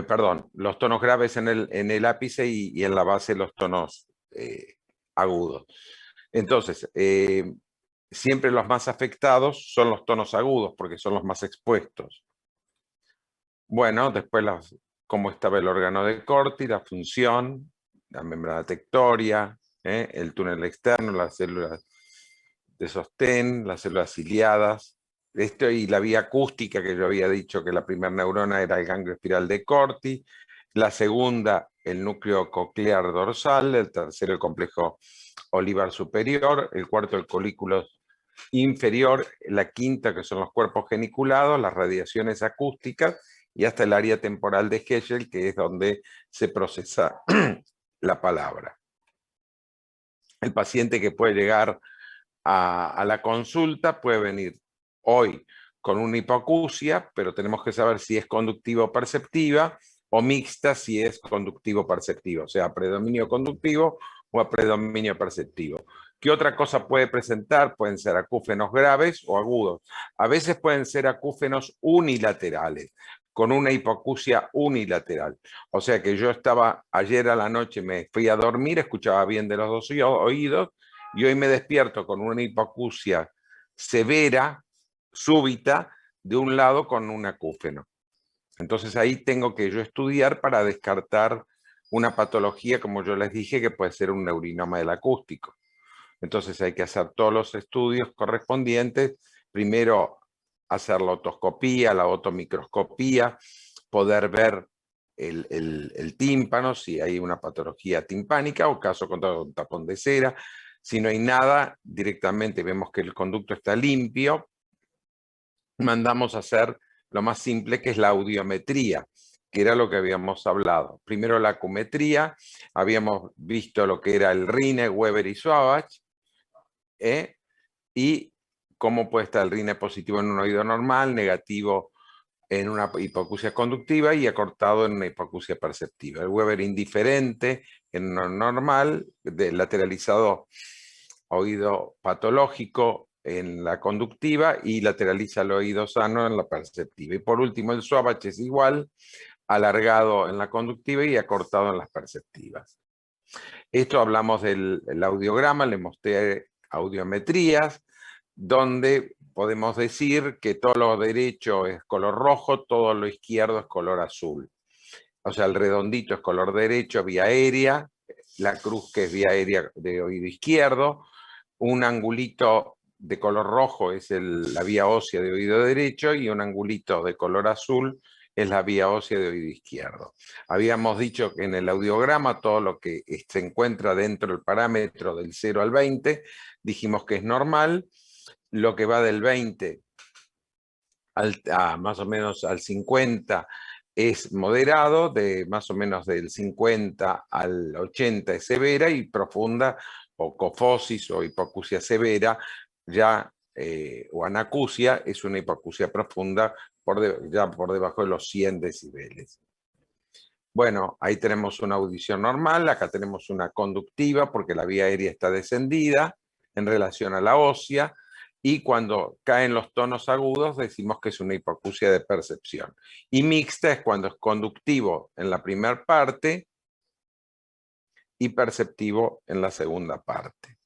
perdón, los tonos graves en el ápice y en la base los tonos agudos. Entonces, siempre los más afectados son los tonos agudos porque son los más expuestos. Bueno, después cómo estaba el órgano de Corti, la función, la membrana tectoria, el túnel externo, las células de sostén, las células ciliadas. Esto y la vía acústica, que yo había dicho que la primera neurona era el ganglio espiral de Corti, la segunda, el núcleo coclear dorsal, el tercero, el complejo olivar superior, el cuarto, el colículo inferior, la quinta, que son los cuerpos geniculados, las radiaciones acústicas, y hasta el área temporal de Heschel, que es donde se procesa la palabra. El paciente que puede llegar a la consulta puede venir hoy con una hipoacusia, pero tenemos que saber si es conductiva o perceptiva, o mixta si es conductivo-perceptivo, o sea, predominio conductivo o a predominio perceptivo. ¿Qué otra cosa puede presentar? Pueden ser acúfenos graves o agudos. A veces pueden ser acúfenos unilaterales, con una hipoacusia unilateral. O sea que yo estaba ayer a la noche, me fui a dormir, escuchaba bien de los dos oídos, y hoy me despierto con una hipoacusia severa, súbita, de un lado con un acúfeno. Entonces ahí tengo que yo estudiar para descartar una patología, como yo les dije, que puede ser un neurinoma del acústico. Entonces hay que hacer todos los estudios correspondientes, primero hacer la otoscopía, la otomicroscopía, poder ver el tímpano, si hay una patología timpánica o caso con tapón de cera. Si no hay nada, directamente vemos que el conducto está limpio, mandamos a hacer lo más simple, que es la audiometría, que era lo que habíamos hablado. Primero la acumetría, habíamos visto lo que era el Rine, Weber y Sauvage, y cómo puede estar el Rine positivo en un oído normal, negativo en una hipoacusia conductiva y acortado en una hipoacusia perceptiva. El Weber indiferente en uno normal, lateralizado oído patológico en la conductiva y lateraliza el oído sano en la perceptiva. Y por último, el Sauvage es igual, alargado en la conductiva y acortado en las perceptivas. Esto hablamos del audiograma, le mostré audiometrías, donde podemos decir que todo lo derecho es color rojo, todo lo izquierdo es color azul. O sea, el redondito es color derecho, vía aérea, la cruz que es vía aérea de oído izquierdo, un angulito de color rojo es la vía ósea de oído derecho y un angulito de color azul es la vía ósea de oído izquierdo. Habíamos dicho que en el audiograma todo lo que se encuentra dentro del parámetro del 0 al 20, dijimos que es normal, lo que va del 20 a más o menos al 50 es moderado, de más o menos del 50 al 80 es severa y profunda, o cofosis o hipoacusia severa, ya, o anacusia, es una hipoacusia profunda ya por debajo de los 100 decibeles. Bueno, ahí tenemos una audición normal, acá tenemos una conductiva porque la vía aérea está descendida en relación a la ósea, y cuando caen los tonos agudos decimos que es una hipoacusia de percepción. Y mixta es cuando es conductivo en la primera parte y perceptivo en la segunda parte.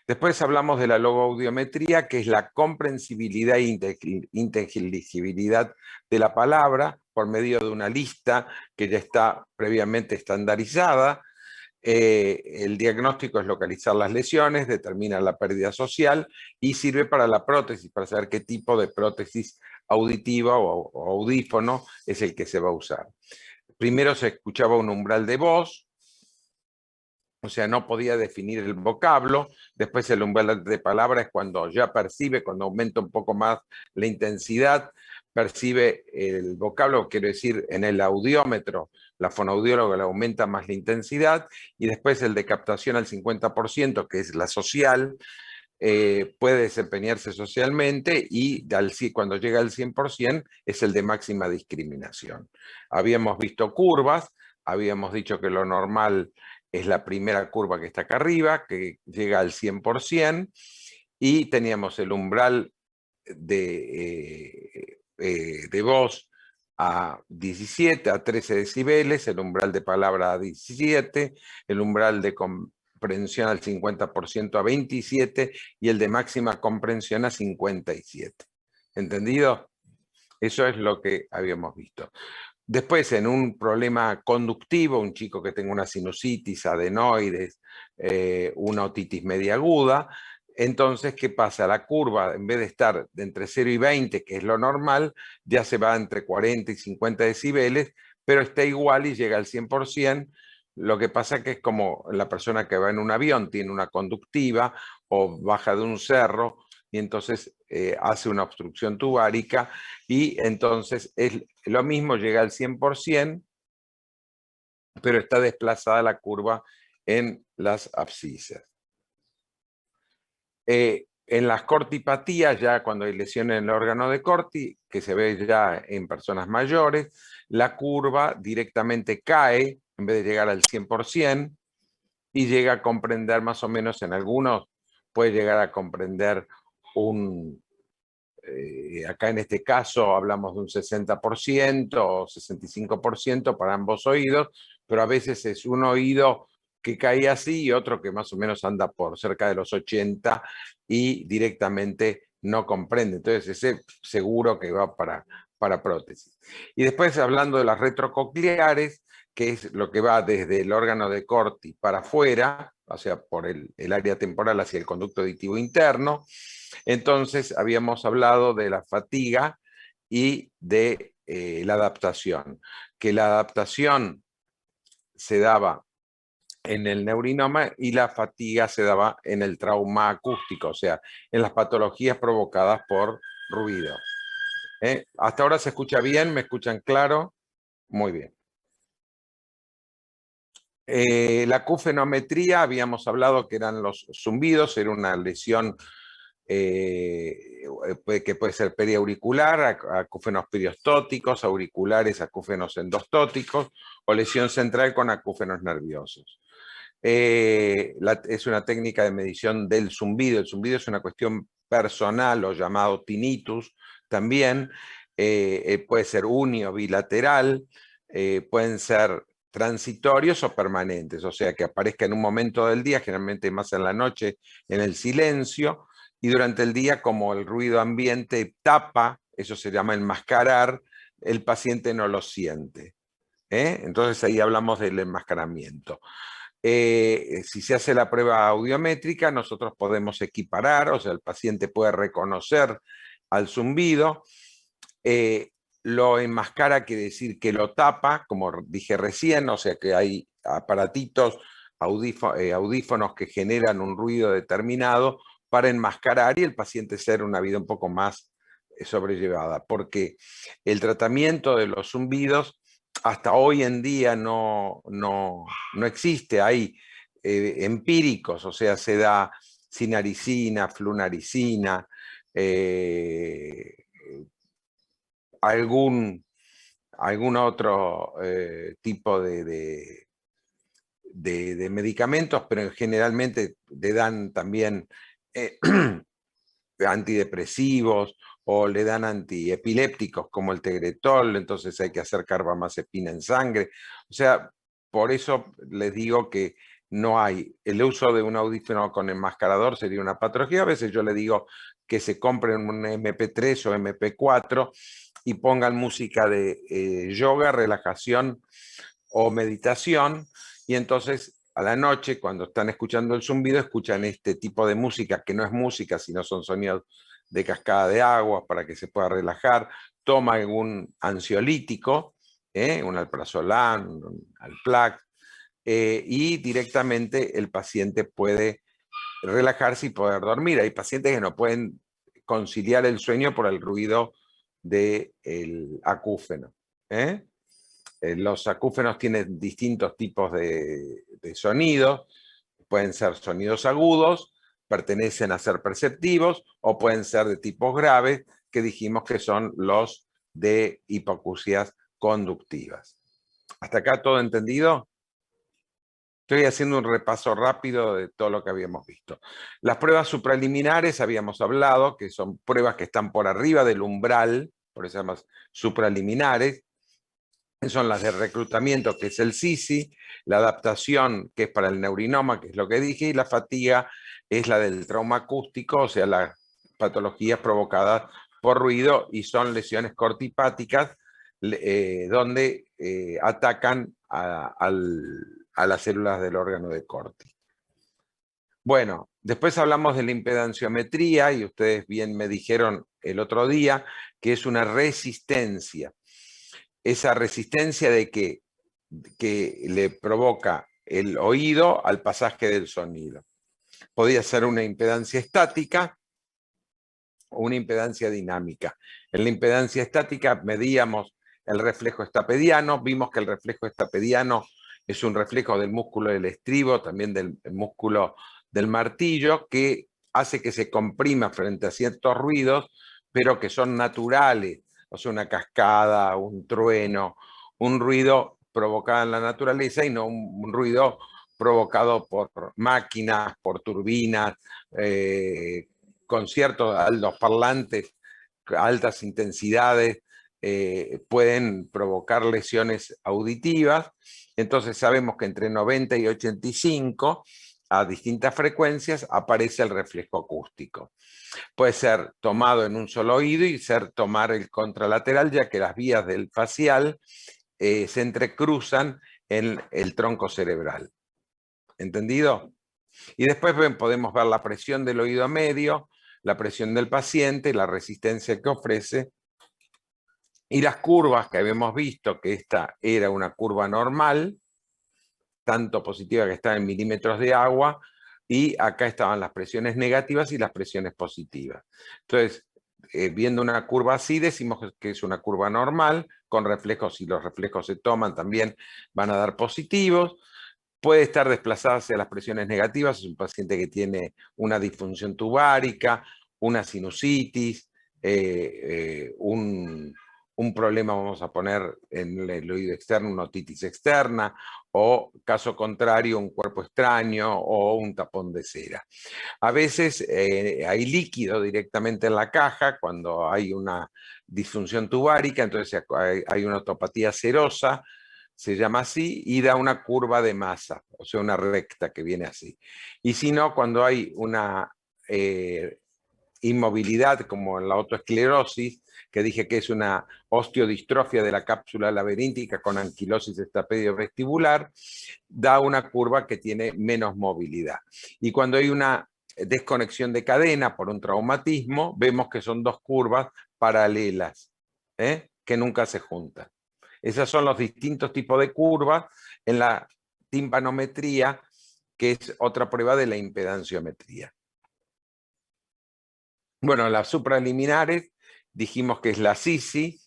Después hablamos de la logoaudiometría, que es la comprensibilidad e inteligibilidad de la palabra por medio de una lista que ya está previamente estandarizada. El diagnóstico es localizar las lesiones, determina la pérdida social y sirve para la prótesis, para saber qué tipo de prótesis auditiva o audífono es el que se va a usar. Primero se escuchaba un umbral de voz, o sea, no podía definir el vocablo. Después el umbral de palabra es cuando ya percibe, cuando aumenta un poco más la intensidad, percibe el vocablo, quiero decir, en el audiómetro, la fonoaudióloga le aumenta más la intensidad, y después el de captación al 50%, que es la social, puede desempeñarse socialmente, y cuando llega al 100% es el de máxima discriminación. Habíamos visto curvas, habíamos dicho que lo normal es la primera curva que está acá arriba, que llega al 100%, y teníamos el umbral de voz a 17, a 13 decibeles, el umbral de palabra a 17, el umbral de comprensión al 50% a 27 y el de máxima comprensión a 57. ¿Entendido? Eso es lo que habíamos visto. Después, en un problema conductivo, un chico que tenga una sinusitis, adenoides, una otitis media aguda, entonces, ¿qué pasa? La curva, en vez de estar de entre 0 y 20, que es lo normal, ya se va entre 40 y 50 decibeles, pero está igual y llega al 100%. Lo que pasa que es como la persona que va en un avión, tiene una conductiva o baja de un cerro y entonces hace una obstrucción tubárica y entonces es lo mismo, llega al 100%, pero está desplazada la curva en las abscisas. En las cortipatías, ya cuando hay lesiones en el órgano de Corti, que se ve ya en personas mayores, la curva directamente cae, en vez de llegar al 100%, y llega a comprender más o menos en algunos, puede llegar a comprender acá en este caso hablamos de un 60% o 65% para ambos oídos, pero a veces es un oído que cae así y otro que más o menos anda por cerca de los 80 y directamente no comprende. Entonces ese seguro que va para prótesis. Y después hablando de las retrococleares, que es lo que va desde el órgano de Corti para afuera, o sea, por el área temporal hacia el conducto auditivo interno. Entonces, habíamos hablado de la fatiga y de la adaptación, que la adaptación se daba en el neurinoma y la fatiga se daba en el trauma acústico, o sea, en las patologías provocadas por ruido. ¿Hasta ahora se escucha bien? ¿Me escuchan claro? Muy bien. La acufenometría, habíamos hablado que eran los zumbidos, era una lesión que puede ser periauricular, acúfenos periostóticos, auriculares, acúfenos endostóticos, o lesión central con acúfenos nerviosos. Es una técnica de medición del zumbido. El zumbido es una cuestión personal o llamado tinnitus también. Puede ser uni o bilateral, pueden ser transitorios o permanentes, o sea que aparezca en un momento del día, generalmente más en la noche, en el silencio, y durante el día, como el ruido ambiente tapa, eso se llama enmascarar, el paciente no lo siente. Entonces ahí hablamos del enmascaramiento. Si se hace la prueba audiométrica, nosotros podemos equiparar, o sea, el paciente puede reconocer al zumbido. Lo enmascara quiere decir que lo tapa, como dije recién, o sea que hay aparatitos, audífonos que generan un ruido determinado para enmascarar y el paciente hacer una vida un poco más sobrellevada, porque el tratamiento de los zumbidos hasta hoy en día no existe. Hay empíricos, o sea, se da cinaricina, flunaricina, algún otro tipo de medicamentos, pero generalmente le dan también antidepresivos o le dan antiepilépticos como el Tegretol, entonces hay que hacer carbamazepina en sangre. O sea, por eso les digo que no hay. El uso de un audífono con enmascarador sería una patología. A veces yo le digo que se compren un MP3 o MP4 y pongan música de yoga, relajación o meditación, y entonces a la noche, cuando están escuchando el zumbido, escuchan este tipo de música, que no es música, sino son sonidos de cascada de agua para que se pueda relajar. Toma algún ansiolítico, un alprazolam, un Alplax, y directamente el paciente puede relajarse y poder dormir. Hay pacientes que no pueden conciliar el sueño por el ruido del acúfeno. Los acúfenos tienen distintos tipos de sonidos, pueden ser sonidos agudos, pertenecen a ser perceptivos, o pueden ser de tipos graves, que dijimos que son los de hipoacusias conductivas. ¿Hasta acá todo entendido? Estoy haciendo un repaso rápido de todo lo que habíamos visto. Las pruebas supraliminares habíamos hablado, que son pruebas que están por arriba del umbral, por eso se llaman supraliminares, son las de reclutamiento, que es el SISI, la adaptación, que es para el neurinoma, que es lo que dije, y la fatiga es la del trauma acústico, o sea, las patologías provocadas por ruido, y son lesiones cortipáticas, donde atacan a las células del órgano de Corti. Bueno, después hablamos de la impedanciometría, y ustedes bien me dijeron el otro día que es una resistencia. Esa resistencia de que le provoca el oído al pasaje del sonido. Podía ser una impedancia estática o una impedancia dinámica. En la impedancia estática medíamos el reflejo estapediano, vimos que el reflejo estapediano es un reflejo del músculo del estribo, también del músculo del martillo, que hace que se comprima frente a ciertos ruidos, pero que son naturales, o sea, una cascada, un trueno, un ruido provocado en la naturaleza y no un ruido provocado por máquinas, por turbinas, con ciertos altos parlantes, altas intensidades, pueden provocar lesiones auditivas. Entonces sabemos que entre 90 y 85 a distintas frecuencias aparece el reflejo acústico. Puede ser tomado en un solo oído y tomar el contralateral, ya que las vías del facial se entrecruzan en el tronco cerebral. ¿Entendido? Y después podemos ver la presión del oído medio, la presión del paciente, la resistencia que ofrece, y las curvas que habíamos visto, que esta era una curva normal, tanto positiva que está en milímetros de agua, y acá estaban las presiones negativas y las presiones positivas. Entonces, viendo una curva así, decimos que es una curva normal, con reflejos, si los reflejos se toman también van a dar positivos. Puede estar desplazada hacia las presiones negativas, es un paciente que tiene una disfunción tubárica, una sinusitis, un problema, vamos a poner en el oído externo, una otitis externa, o caso contrario, un cuerpo extraño o un tapón de cera. A veces hay líquido directamente en la caja cuando hay una disfunción tubárica, entonces hay una otopatía serosa, se llama así, y da una curva de masa, o sea, una recta que viene así. Y si no, cuando hay una inmovilidad, como en la autoesclerosis, que dije que es una osteodistrofia de la cápsula laberíntica con anquilosis estapedio-vestibular, da una curva que tiene menos movilidad. Y cuando hay una desconexión de cadena por un traumatismo, vemos que son dos curvas paralelas, que nunca se juntan. Esos son los distintos tipos de curvas en la timpanometría, que es otra prueba de la impedanciometría. Bueno, las supraliminares dijimos que es la Sisi,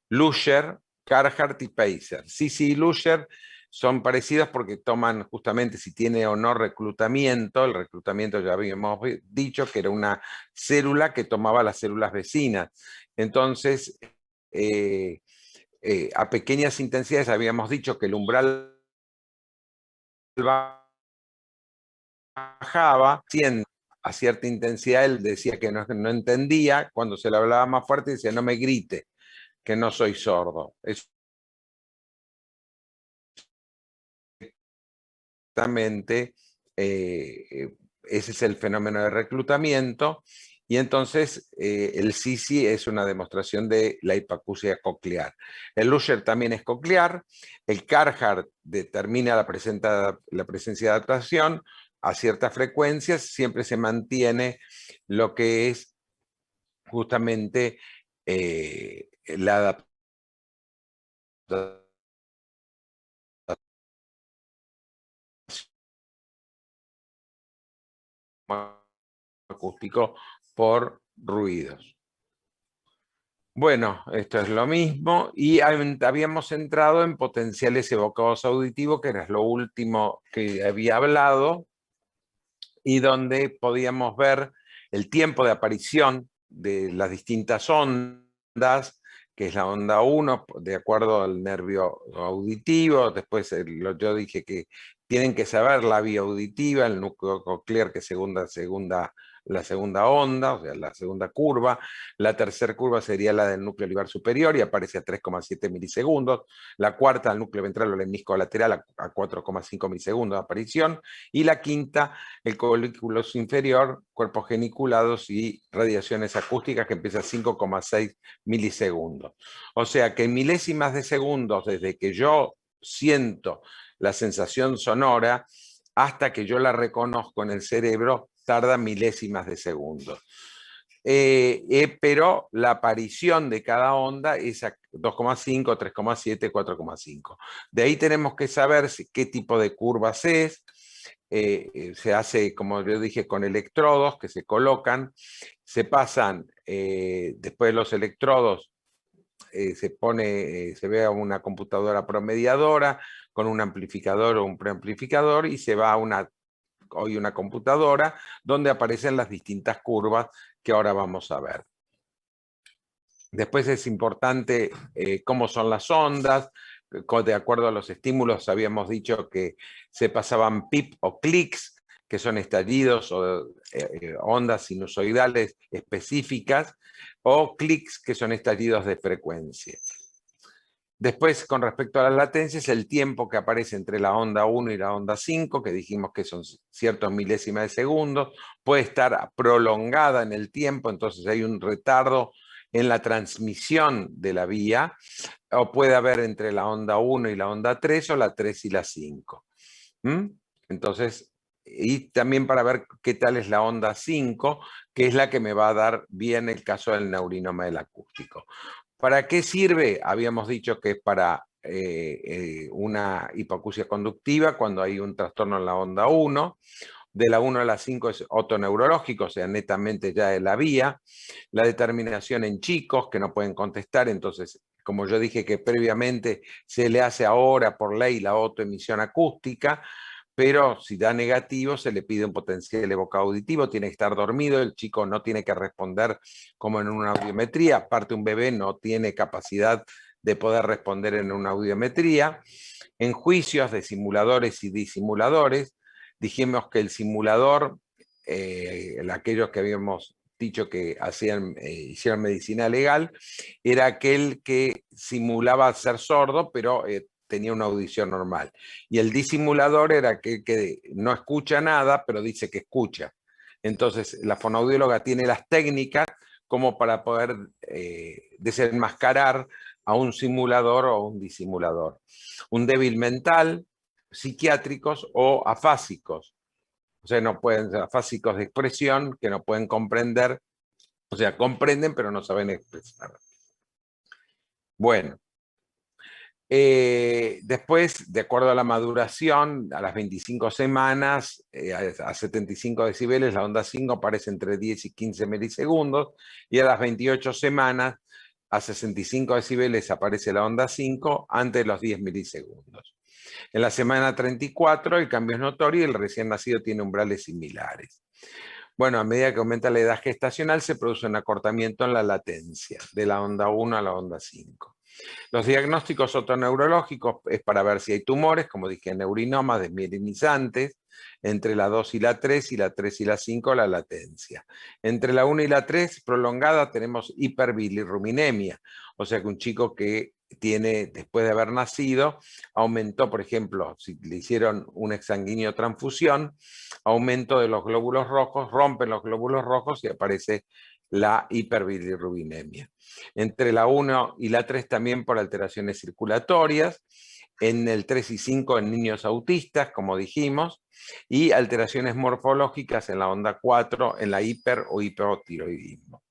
Luger, Carhart y Pacer. Sisi y Luger son parecidos porque toman justamente si tiene o no reclutamiento. El reclutamiento ya habíamos dicho que era una célula que tomaba las células vecinas. Entonces, a pequeñas intensidades habíamos dicho que el umbral bajaba, a cierta intensidad él decía que no entendía, cuando se le hablaba más fuerte decía no me grite, que no soy sordo. Exactamente, ese es el fenómeno de reclutamiento, y entonces el Sisi es una demostración de la hipacusia coclear. El Luger también es coclear, el Carhart determina la presencia de adaptación a ciertas frecuencias, siempre se mantiene lo que es justamente la adaptación acústico por ruidos. Bueno, esto es lo mismo, y habíamos entrado en potenciales evocados auditivos, que era lo último que había hablado, y donde podíamos ver el tiempo de aparición de las distintas ondas, que es la onda 1, de acuerdo al nervio auditivo. Después yo dije que tienen que saber la vía auditiva, el núcleo coclear, que es segunda la segunda onda, o sea, la segunda curva. La tercera curva sería la del núcleo olivar superior y aparece a 3,7 milisegundos. La cuarta, el núcleo ventral o lemnisco lateral a 4,5 milisegundos de aparición. Y la quinta, el colículo inferior, cuerpos geniculados y radiaciones acústicas, que empieza a 5,6 milisegundos. O sea que en milésimas de segundos, desde que yo siento la sensación sonora hasta que yo la reconozco en el cerebro, tarda milésimas de segundos. Pero la aparición de cada onda es a 2,5, 3,7, 4,5. De ahí tenemos que saber qué tipo de curvas es. Se hace, como yo dije, con electrodos que se colocan, se pasan, después de los electrodos, se ve a una computadora promediadora con un amplificador o un preamplificador y se va a una computadora donde aparecen las distintas curvas que ahora vamos a ver. Después es importante cómo son las ondas. De acuerdo a los estímulos habíamos dicho que se pasaban pip o clics, que son estallidos o ondas sinusoidales específicas, o clics, que son estallidos de frecuencia. Después, con respecto a las latencias, el tiempo que aparece entre la onda 1 y la onda 5, que dijimos que son ciertos milésimas de segundos, puede estar prolongada en el tiempo, entonces hay un retardo en la transmisión de la vía, o puede haber entre la onda 1 y la onda 3, o la 3 y la 5. Entonces, y también para ver qué tal es la onda 5, que es la que me va a dar bien el caso del neurinoma del acústico. ¿Para qué sirve? Habíamos dicho que es para una hipoacusia conductiva cuando hay un trastorno en la onda 1. De la 1 a la 5 es otoneurológico, o sea, netamente ya de la vía. La determinación en chicos que no pueden contestar, entonces, como yo dije que previamente se le hace ahora por ley la autoemisión acústica, pero si da negativo se le pide un potencial evocado auditivo, tiene que estar dormido, el chico no tiene que responder como en una audiometría, aparte un bebé no tiene capacidad de poder responder en una audiometría. En juicios de simuladores y disimuladores, dijimos que el simulador, aquellos que habíamos dicho que hicieron medicina legal, era aquel que simulaba ser sordo, pero tenía una audición normal. Y el disimulador era aquel que no escucha nada, pero dice que escucha. Entonces, la fonoaudióloga tiene las técnicas como para poder desenmascarar a un simulador o un disimulador. Un débil mental, psiquiátricos o afásicos. O sea, no pueden ser afásicos de expresión, que no pueden comprender, o sea, comprenden pero no saben expresar. Bueno, después, de acuerdo a la maduración, a las 25 semanas, a 75 decibeles, la onda 5 aparece entre 10 y 15 milisegundos, y a las 28 semanas, a 65 decibeles, aparece la onda 5 antes de los 10 milisegundos. En la semana 34 el cambio es notorio y el recién nacido tiene umbrales similares. Bueno, a medida que aumenta la edad gestacional se produce un acortamiento en la latencia, de la onda 1 a la onda 5. Los diagnósticos otoneurológicos es para ver si hay tumores, como dije, neurinomas desmielinizantes, entre la 2 y la 3, y la 3 y la 5 la latencia. Entre la 1 y la 3 prolongada tenemos hiperbilirrubinemia, o sea que un chico que tiene, después de haber nacido, aumentó, por ejemplo, si le hicieron un exsanguíneo transfusión, aumento de los glóbulos rojos, rompen los glóbulos rojos y aparece la hiperbilirrubinemia. Entre la 1 y la 3 también por alteraciones circulatorias, en el 3 y 5 en niños autistas, como dijimos, y alteraciones morfológicas en la onda 4 en la hiper o hipotiroidismo.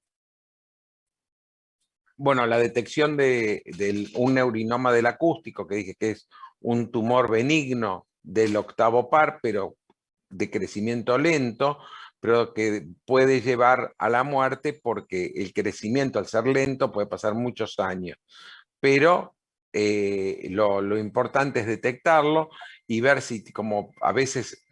Bueno, la detección de un neurinoma del acústico, que dije que es un tumor benigno del octavo par, pero de crecimiento lento, pero que puede llevar a la muerte porque el crecimiento, al ser lento, puede pasar muchos años. Pero lo importante es detectarlo y ver si, como a veces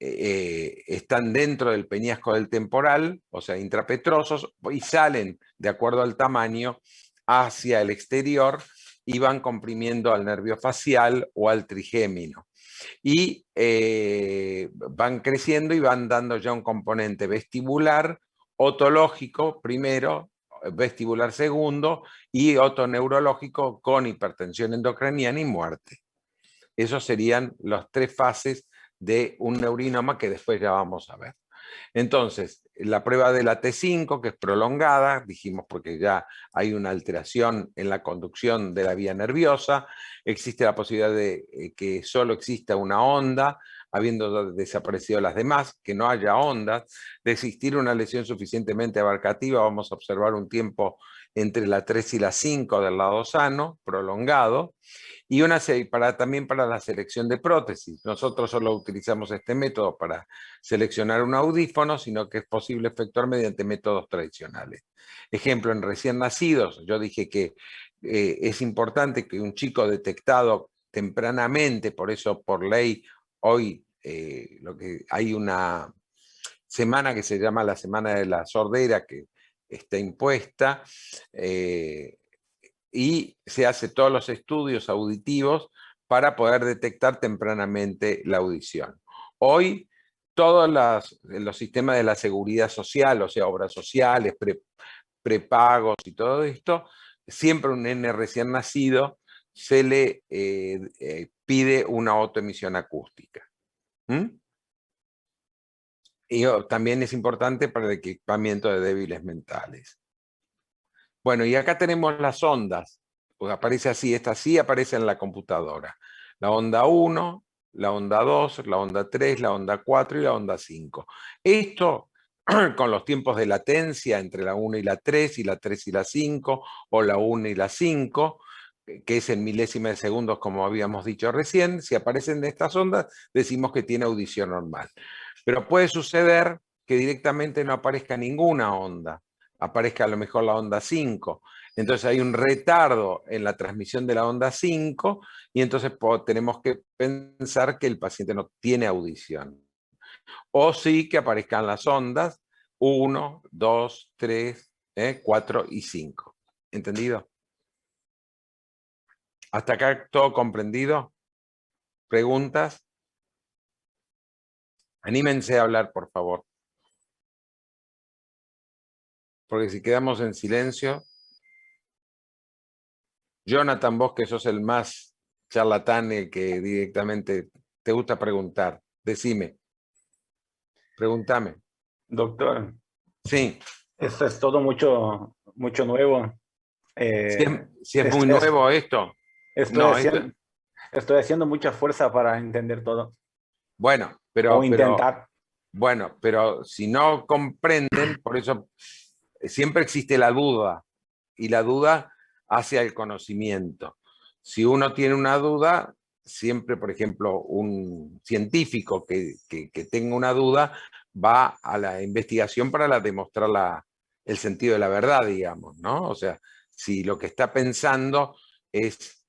están dentro del peñasco del temporal, o sea, intrapetrosos, y salen, de acuerdo al tamaño, hacia el exterior, y van comprimiendo al nervio facial o al trigémino. Y van creciendo y van dando ya un componente vestibular, otológico primero, vestibular segundo, y otoneurológico con hipertensión endocrinal y muerte. Esos serían las 3 fases de un neurinoma que después ya vamos a ver. Entonces, la prueba de la T5, que es prolongada, dijimos porque ya hay una alteración en la conducción de la vía nerviosa, existe la posibilidad de que solo exista una onda, habiendo desaparecido las demás, que no haya ondas, de existir una lesión suficientemente abarcativa, vamos a observar un tiempo entre la 3 y la 5 del lado sano, prolongado, y también para la selección de prótesis. Nosotros solo utilizamos este método para seleccionar un audífono, sino que es posible efectuar mediante métodos tradicionales. Ejemplo, en recién nacidos, yo dije que es importante que un chico detectado tempranamente, por eso por ley hoy hay una semana que se llama la Semana de la Sordera, que está impuesta, y se hace todos los estudios auditivos para poder detectar tempranamente la audición. Hoy, todos los sistemas de la seguridad social, o sea, obras sociales, prepagos y todo esto, siempre a un nene recién nacido se le pide una autoemisión acústica. Y también es importante para el equipamiento de débiles mentales. Bueno, y acá tenemos las ondas. Pues aparece así, esta sí aparece en la computadora. La onda 1, la onda 2, la onda 3, la onda 4 y la onda 5. Esto con los tiempos de latencia entre la 1 y la 3, y la 3 y la 5, o la 1 y la 5, que es en milésimas de segundos como habíamos dicho recién. Si aparecen de estas ondas, decimos que tiene audición normal. Pero puede suceder que directamente no aparezca ninguna onda, aparezca a lo mejor la onda 5. Entonces hay un retardo en la transmisión de la onda 5 y entonces tenemos que pensar que el paciente no tiene audición. O sí que aparezcan las ondas 1, 2, 3, 4 y 5. ¿Entendido? ¿Hasta acá todo comprendido? ¿Preguntas? Anímense a hablar, por favor. Porque si quedamos en silencio... Jonathan, vos que sos el más charlatán, el que directamente te gusta preguntar, decime, pregúntame. Doctor, Sí, esto es todo mucho nuevo. si es muy nuevo esto. Estoy No, esto, haciendo, estoy haciendo mucha fuerza para entender todo bueno, o intentar. pero si no comprenden, por eso siempre existe la duda, y la duda hacia el conocimiento. Si uno tiene una duda, siempre, por ejemplo, un científico que tenga una duda va a la investigación para demostrar el sentido de la verdad, digamos, ¿no? O sea, si lo que está pensando es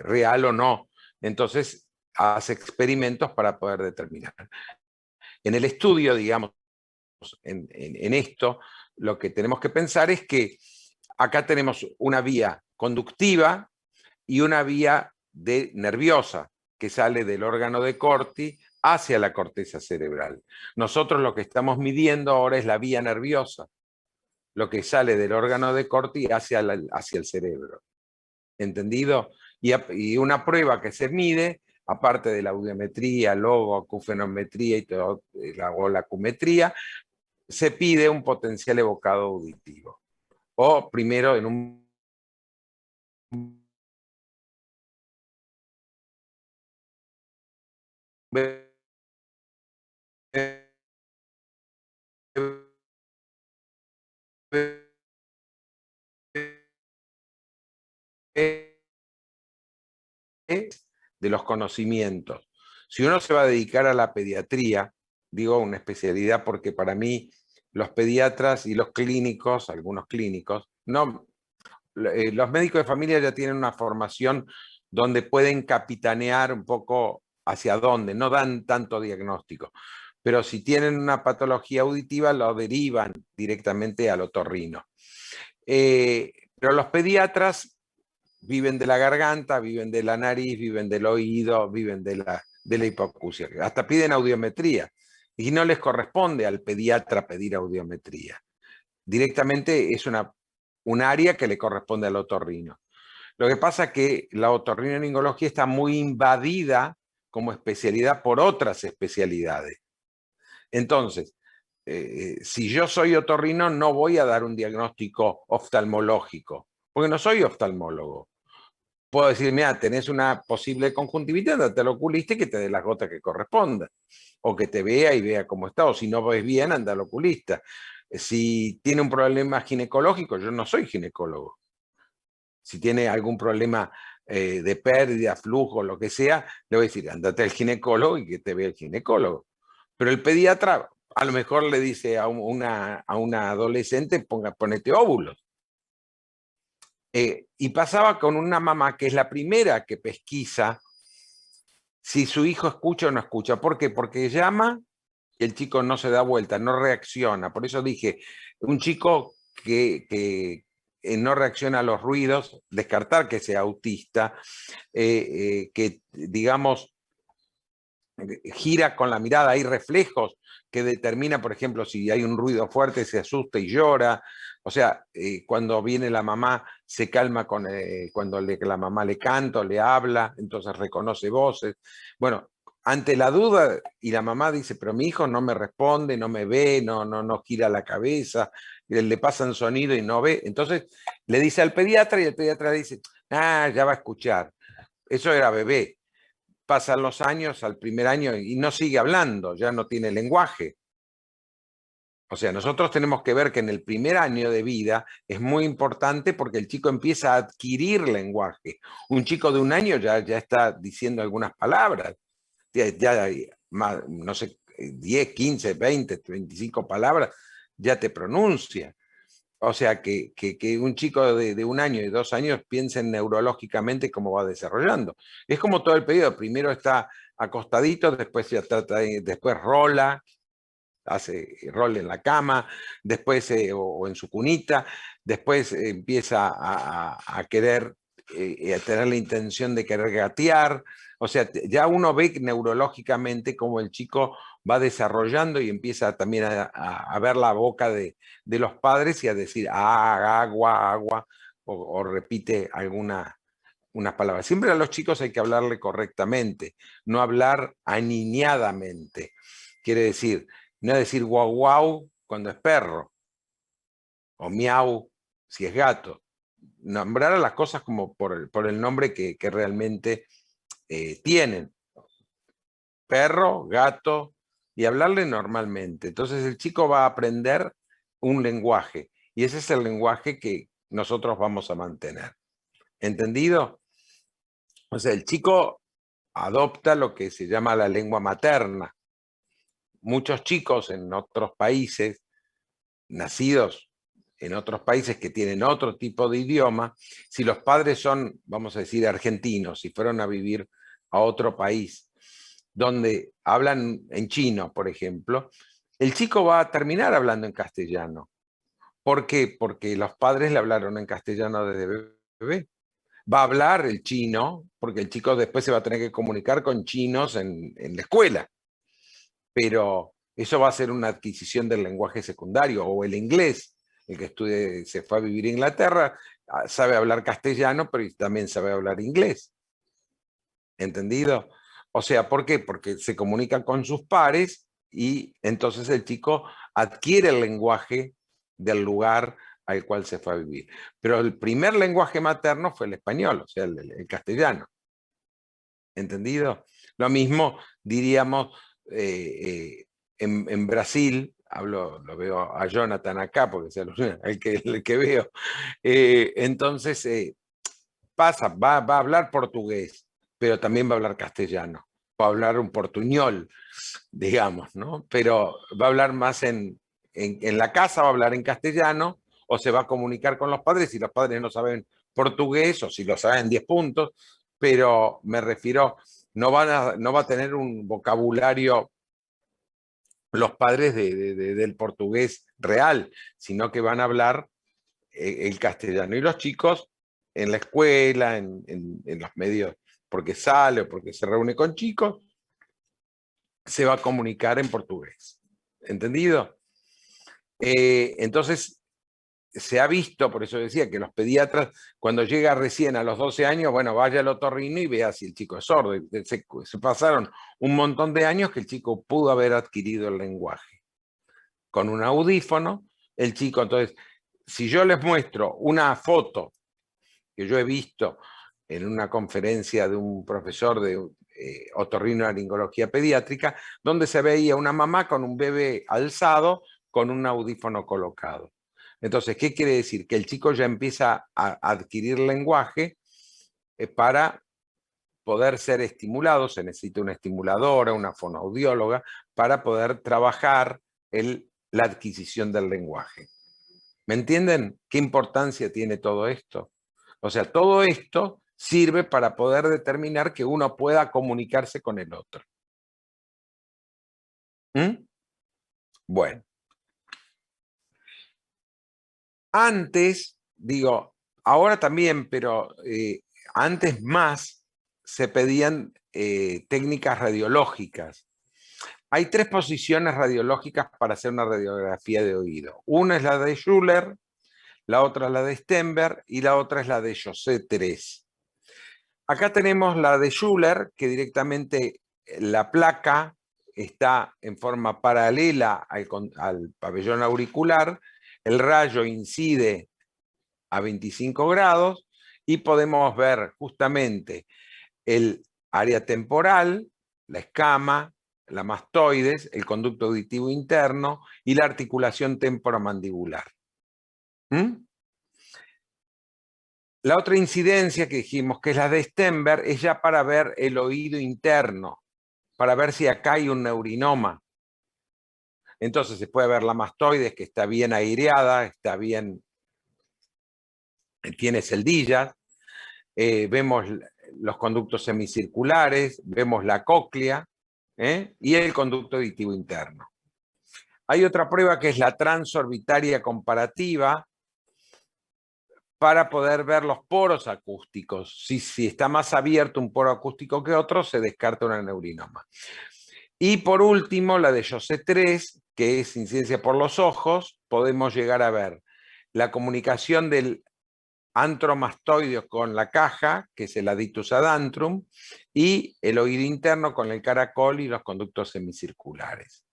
real o no. Entonces, hace experimentos para poder determinar. En el estudio, digamos, en esto, lo que tenemos que pensar es que acá tenemos una vía conductiva y una vía nerviosa que sale del órgano de Corti hacia la corteza cerebral. Nosotros lo que estamos midiendo ahora es la vía nerviosa, lo que sale del órgano de Corti hacia el cerebro. ¿Entendido? Y una prueba que se mide, aparte de la audiometría, logocufenometría y todo, la acumetría, se pide un potencial evocado auditivo. O primero en un de los conocimientos. Si uno se va a dedicar a la pediatría, digo una especialidad porque para mí los pediatras y los clínicos, algunos clínicos, no, los médicos de familia ya tienen una formación donde pueden capitanear un poco hacia dónde, no dan tanto diagnóstico, pero si tienen una patología auditiva lo derivan directamente al otorrino. Pero los pediatras viven de la garganta, viven de la nariz, viven del oído, viven de la hipoacusia. Hasta piden audiometría y no les corresponde al pediatra pedir audiometría. Directamente es un área que le corresponde al otorrino. Lo que pasa es que la otorrinolaringología está muy invadida como especialidad por otras especialidades. Entonces, si yo soy otorrino, no voy a dar un diagnóstico oftalmológico, porque no soy oftalmólogo. Puedo decir, mira, tenés una posible conjuntivitis, andate al oculista y que te dé las gotas que correspondan. O que te vea y vea cómo está. O si no ves bien, anda al oculista. Si tiene un problema ginecológico, yo no soy ginecólogo. Si tiene algún problema de pérdida, flujo, lo que sea, le voy a decir, andate al ginecólogo y que te vea el ginecólogo. Pero el pediatra a lo mejor le dice a una adolescente, ponete óvulos. Y pasaba con una mamá que es la primera que pesquisa si su hijo escucha o no escucha. ¿Por qué? Porque llama y el chico no se da vuelta, no reacciona. Por eso dije, un chico que no reacciona a los ruidos, descartar que sea autista, que digamos gira con la mirada, hay reflejos que determina, por ejemplo, si hay un ruido fuerte, se asusta y llora. O sea, cuando viene la mamá, se calma cuando la mamá le canta o le habla, entonces reconoce voces. Bueno, ante la duda, y la mamá dice, pero mi hijo no me responde, no me ve, no gira la cabeza, le pasan sonido y no ve. Entonces le dice al pediatra y el pediatra dice, ya va a escuchar. Eso era bebé. Pasan los años, al primer año, y no sigue hablando, ya no tiene lenguaje. O sea, nosotros tenemos que ver que en el primer año de vida es muy importante porque el chico empieza a adquirir lenguaje. Un chico de 1 año ya está diciendo algunas palabras. Ya no sé, 10, 15, 20, 25 palabras, ya te pronuncia. O sea, que un chico de 1 año y 2 años piensen neurológicamente cómo va desarrollando. Es como todo el periodo. Primero está acostadito, después después rola, hace rol en la cama, después o en su cunita, después empieza a querer, a tener la intención de querer gatear. O sea, ya uno ve neurológicamente cómo el chico va desarrollando y empieza también a ver la boca de los padres y a decir agua, agua, o repite unas palabras. Siempre a los chicos hay que hablarle correctamente, no hablar aniñadamente. Quiere decir, no decir guau guau cuando es perro, o miau si es gato. Nombrar a las cosas como por el nombre que realmente tienen. Perro, gato, y hablarle normalmente. Entonces el chico va a aprender un lenguaje, y ese es el lenguaje que nosotros vamos a mantener. ¿Entendido? O sea, el chico adopta lo que se llama la lengua materna. Muchos chicos en otros países, nacidos en otros países que tienen otro tipo de idioma, si los padres son, vamos a decir, argentinos, si fueron a vivir a otro país donde hablan en chino, por ejemplo, el chico va a terminar hablando en castellano. ¿Por qué? Porque los padres le hablaron en castellano desde bebé. Va a hablar el chino, porque el chico después se va a tener que comunicar con chinos en la escuela. Pero eso va a ser una adquisición del lenguaje secundario, o el inglés. El que se fue a vivir a Inglaterra, sabe hablar castellano, pero también sabe hablar inglés. ¿Entendido? O sea, ¿por qué? Porque se comunican con sus pares y entonces el chico adquiere el lenguaje del lugar al cual se fue a vivir. Pero el primer lenguaje materno fue el español, o sea, el castellano. ¿Entendido? Lo mismo diríamos en Brasil, lo veo a Jonathan acá, porque es el que veo. Entonces, va a hablar portugués, pero también va a hablar castellano, va a hablar un portuñol, digamos, ¿no? Pero va a hablar más en la casa, va a hablar en castellano, o se va a comunicar con los padres si los padres no saben portugués, o si lo saben 10 puntos, pero me refiero, no va a tener un vocabulario los padres del portugués real, sino que van a hablar el castellano. Y los chicos en la escuela, en los medios, porque sale o porque se reúne con chicos, se va a comunicar en portugués. ¿Entendido? Entonces, se ha visto, por eso decía que los pediatras, cuando llega recién a los 12 años, bueno, vaya al otorrino y vea si el chico es sordo. Se pasaron un montón de años que el chico pudo haber adquirido el lenguaje. Con un audífono, el chico, entonces, si yo les muestro una foto que yo he visto en una conferencia de un profesor de otorrinolaringología pediátrica, donde se veía una mamá con un bebé alzado con un audífono colocado. Entonces, ¿qué quiere decir? Que el chico ya empieza a adquirir lenguaje para poder ser estimulado. Se necesita una estimuladora, una fonoaudióloga, para poder trabajar la adquisición del lenguaje. ¿Me entienden qué importancia tiene todo esto? O sea, todo esto sirve para poder determinar que uno pueda comunicarse con el otro. ¿Mm? Bueno. Antes, digo, ahora también, pero antes más se pedían técnicas radiológicas. Hay 3 posiciones radiológicas para hacer una radiografía de oído. Una es la de Schuller, la otra es la de Stenberg y la otra es la de José 3. Acá tenemos la de Schuller, que directamente la placa está en forma paralela al pabellón auricular, el rayo incide a 25 grados y podemos ver justamente el área temporal, la escama, la mastoides, el conducto auditivo interno y la articulación temporomandibular. ¿Mm? La otra incidencia que dijimos, que es la de Stenberg, es ya para ver el oído interno, para ver si acá hay un neurinoma. Entonces se puede ver la mastoides, que está bien aireada, está bien, tiene celdillas, vemos los conductos semicirculares, vemos la cóclea y el conducto auditivo interno. Hay otra prueba que es la transorbitaria comparativa, para poder ver los poros acústicos. Si está más abierto un poro acústico que otro, se descarta una neurinoma. Y por último, la de José 3, que es incidencia por los ojos, podemos llegar a ver la comunicación del antromastoideo con la caja, que es el aditus ad antrum, y el oído interno con el caracol y los conductos semicirculares.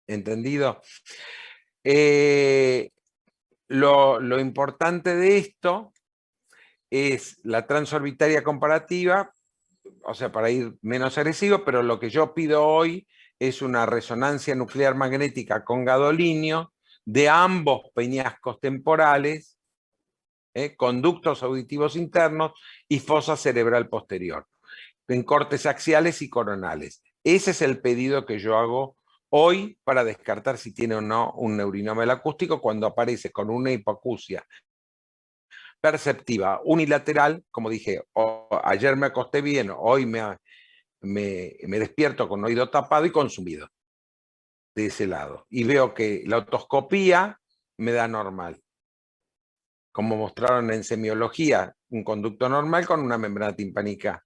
¿Entendido? Lo importante de esto es la transorbitaria comparativa, o sea, para ir menos agresivo, pero lo que yo pido hoy es una resonancia nuclear magnética con gadolinio de ambos peñascos temporales, conductos auditivos internos y fosa cerebral posterior, en cortes axiales y coronales. Ese es el pedido que yo hago hoy para descartar si tiene o no un neurinoma del acústico cuando aparece con una hipoacusia perceptiva unilateral, como dije, ayer me acosté bien, hoy me despierto con oído tapado y consumido de ese lado. Y veo que la otoscopía me da normal. Como mostraron en semiología, un conducto normal con una membrana timpánica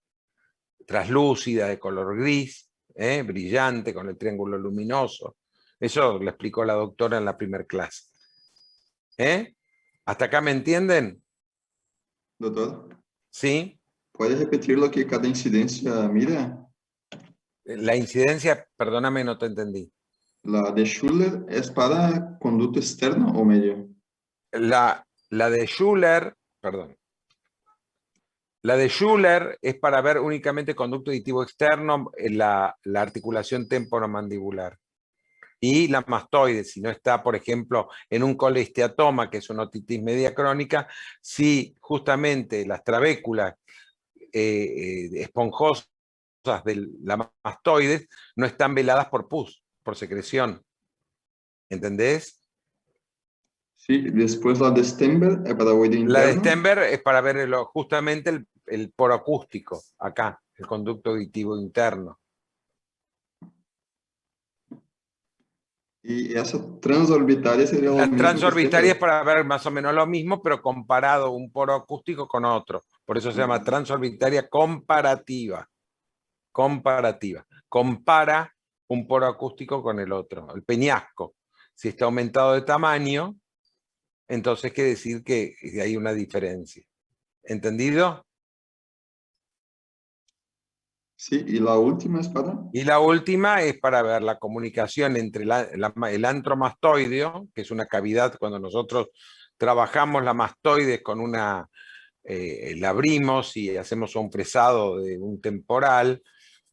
traslúcida, de color gris, brillante, con el triángulo luminoso. Eso lo explicó la doctora en la primera clase. ¿Hasta acá me entienden? Doutor, ¿Sí? pode repetir lo que cada incidência mira? La incidencia, perdóname, no te entendí. La de Schuller es para conducto externo o medio. La de Schuller, perdón. La de Schuller es para ver únicamente conducto auditivo externo, la articulación temporomandibular. Y la mastoide, si no está, por ejemplo, en un colesteatoma, que es una otitis media crónica, si justamente las trabéculas esponjosas de la mastoides no están veladas por pus, por secreción. ¿Entendés? Sí, después la de Stenberg es para oído interno. La de Stenberg es para ver justamente el poro acústico, acá, el conducto auditivo interno. Y esa transorbitaria sería lo La mismo que transorbitaria es siempre. para ver más o menos lo mismo, pero comparado un poro acústico con otro. Por eso se llama transorbitaria comparativa. Comparativa. Compara un poro acústico con el otro. El peñasco, si está aumentado de tamaño, entonces quiere decir que hay una diferencia. ¿Entendido? Sí, y la última es para... Y la última es para ver la comunicación entre el antro-mastoideo, que es una cavidad cuando nosotros trabajamos la mastoides con una, la abrimos y hacemos un fresado de un temporal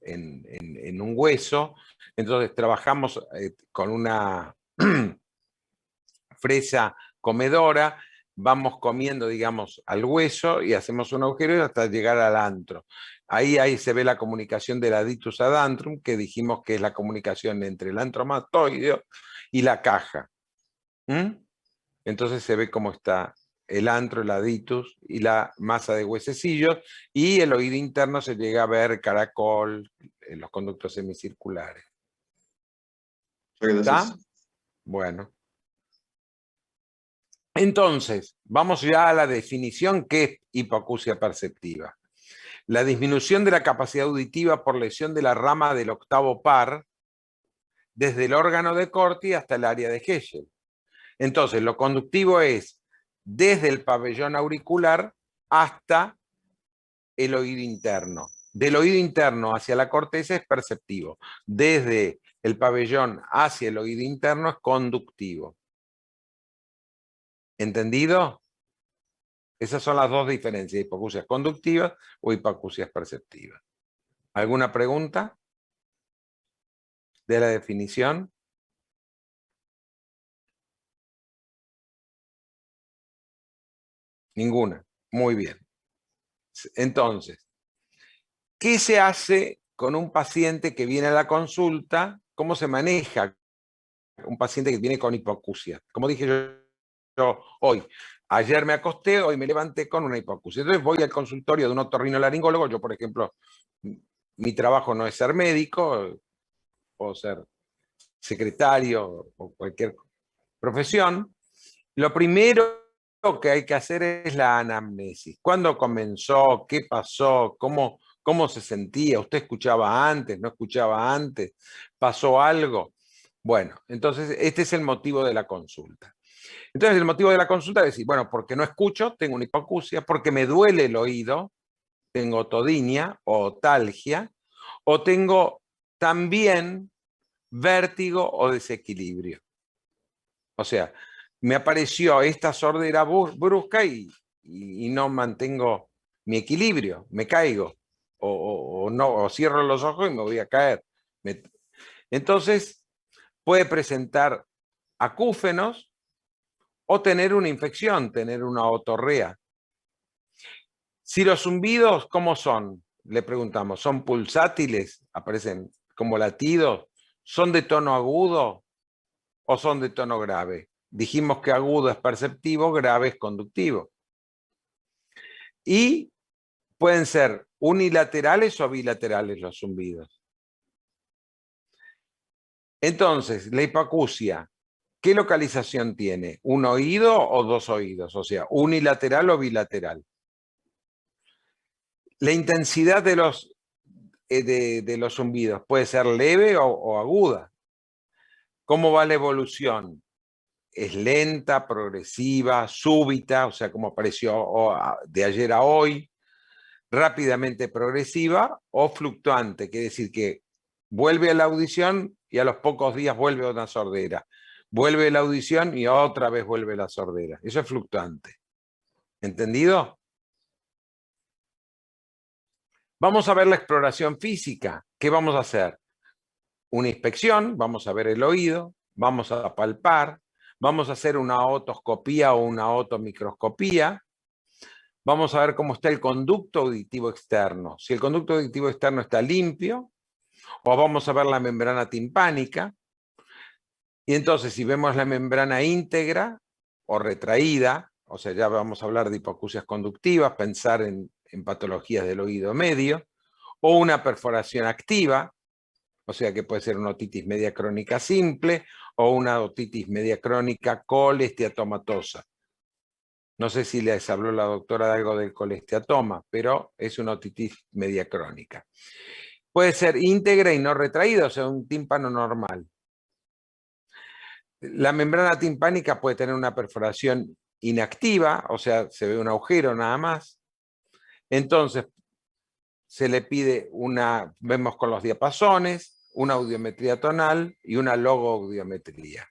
en un hueso, entonces trabajamos con una fresa comedora, vamos comiendo, digamos, al hueso y hacemos un agujero hasta llegar al antro. Ahí se ve la comunicación del adictus ad antrum, que dijimos que es la comunicación entre el antromastoideo y la caja. Entonces se ve cómo está el antro, el adictus y la masa de huesecillos, y el oído interno se llega a ver caracol, en los conductos semicirculares. Muchas ¿Está? gracias. Bueno. Entonces, vamos ya a la definición que es hipoacusia perceptiva. La disminución de la capacidad auditiva por lesión de la rama del octavo par, desde el órgano de Corti hasta el área de Hegel. Entonces, lo conductivo es desde el pabellón auricular hasta el oído interno. Del oído interno hacia la corteza es perceptivo. Desde el pabellón hacia el oído interno es conductivo. ¿Entendido? Esas son las dos diferencias, hipoacusias conductivas o hipoacusias perceptivas. ¿Alguna pregunta de la definición? Ninguna. Muy bien. Entonces, ¿qué se hace con un paciente que viene a la consulta? ¿Cómo se maneja un paciente que viene con hipoacusia? Como dije yo hoy, ayer me acosté, hoy me levanté con una hipoacusia. Entonces voy al consultorio de un otorrinolaringólogo. Yo, por ejemplo, mi trabajo no es ser médico, puedo ser secretario o cualquier profesión. Lo primero que hay que hacer es la anamnesis. ¿Cuándo comenzó? ¿Qué pasó? ¿Cómo se sentía? ¿Usted escuchaba antes? ¿No escuchaba antes? ¿Pasó algo? Bueno, entonces este es el motivo de la consulta. Entonces el motivo de la consulta es decir, bueno, porque no escucho, tengo una hipoacusia, porque me duele el oído, tengo otodinia o otalgia, o tengo también vértigo o desequilibrio. O sea, me apareció esta sordera brusca y no mantengo mi equilibrio, me caigo, o no, o cierro los ojos y me voy a caer. Entonces, puede presentar acúfenos o tener una infección, tener una otorrea. Si los zumbidos, ¿cómo son? Le preguntamos, ¿son pulsátiles? ¿Aparecen como latidos? ¿Son de tono agudo o son de tono grave? Dijimos que agudo es perceptivo, grave es conductivo. Y pueden ser unilaterales o bilaterales los zumbidos. Entonces, la hipoacusia, ¿qué localización tiene? ¿Un oído o dos oídos? O sea, unilateral o bilateral. La intensidad de los zumbidos puede ser leve o aguda. ¿Cómo va la evolución? Es lenta, progresiva, súbita, o sea, como apareció de ayer a hoy, rápidamente progresiva o fluctuante, quiere decir que vuelve a la audición y a los pocos días vuelve a una sordera. Vuelve a la audición y otra vez vuelve la sordera. Eso es fluctuante. ¿Entendido? Vamos a ver la exploración física. ¿Qué vamos a hacer? Una inspección, vamos a ver el oído, vamos a palpar, vamos a hacer una otoscopía o una otomicroscopía. Vamos a ver cómo está el conducto auditivo externo. Si el conducto auditivo externo está limpio, o vamos a ver la membrana timpánica. Y entonces, si vemos la membrana íntegra o retraída, o sea, ya vamos a hablar de hipoacusias conductivas, pensar en patologías del oído medio, o una perforación activa, O sea que puede ser una otitis media crónica simple o una otitis media crónica colesteatomatosa. No sé si les habló la doctora de algo del colesteatoma, pero es una otitis media crónica. Puede ser íntegra y no retraída, o sea, un tímpano normal. La membrana timpánica puede tener una perforación inactiva, o sea, se ve un agujero nada más. Entonces, se le pide vemos con los diapasones, una audiometría tonal y una logoaudiometría.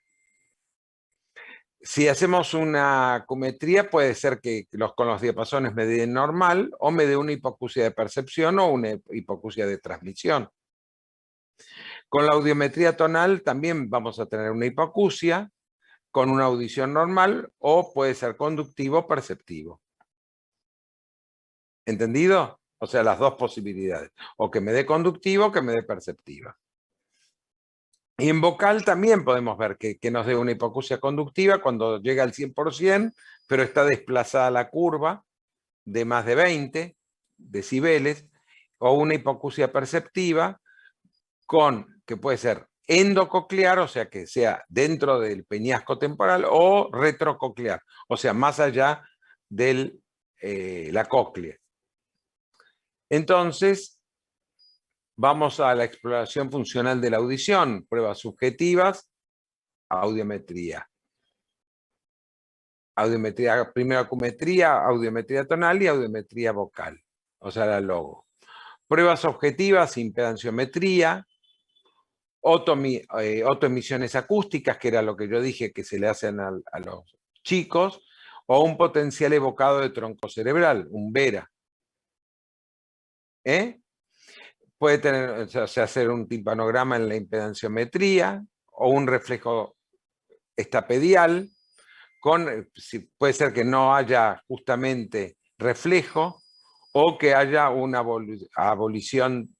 Si hacemos una acumetría, puede ser que con los diapasones me den normal o me dé una hipoacusia de percepción o una hipoacusia de transmisión. Con la audiometría tonal también vamos a tener una hipoacusia con una audición normal o puede ser conductivo o perceptivo. ¿Entendido? O sea, las dos posibilidades. O que me dé conductivo o que me dé perceptiva. Y en vocal también podemos ver que nos dé una hipoacusia conductiva cuando llega al 100%, pero está desplazada la curva de más de 20 decibeles, o una hipoacusia perceptiva que puede ser endococlear, o sea que sea dentro del peñasco temporal, o retrococlear, o sea más allá de la cóclea. Entonces, vamos a la exploración funcional de la audición, pruebas subjetivas, audiometría. Primero acumetría, audiometría tonal y audiometría vocal, o sea, la logo. Pruebas objetivas, impedanciometría, autoemisiones acústicas, que era lo que yo dije que se le hacen a los chicos, o un potencial evocado de tronco cerebral, un VERA. Puede tener, o sea, hacer un timpanograma en la impedanciometría, o un reflejo estapedial, puede ser que no haya justamente reflejo, o que haya una abolición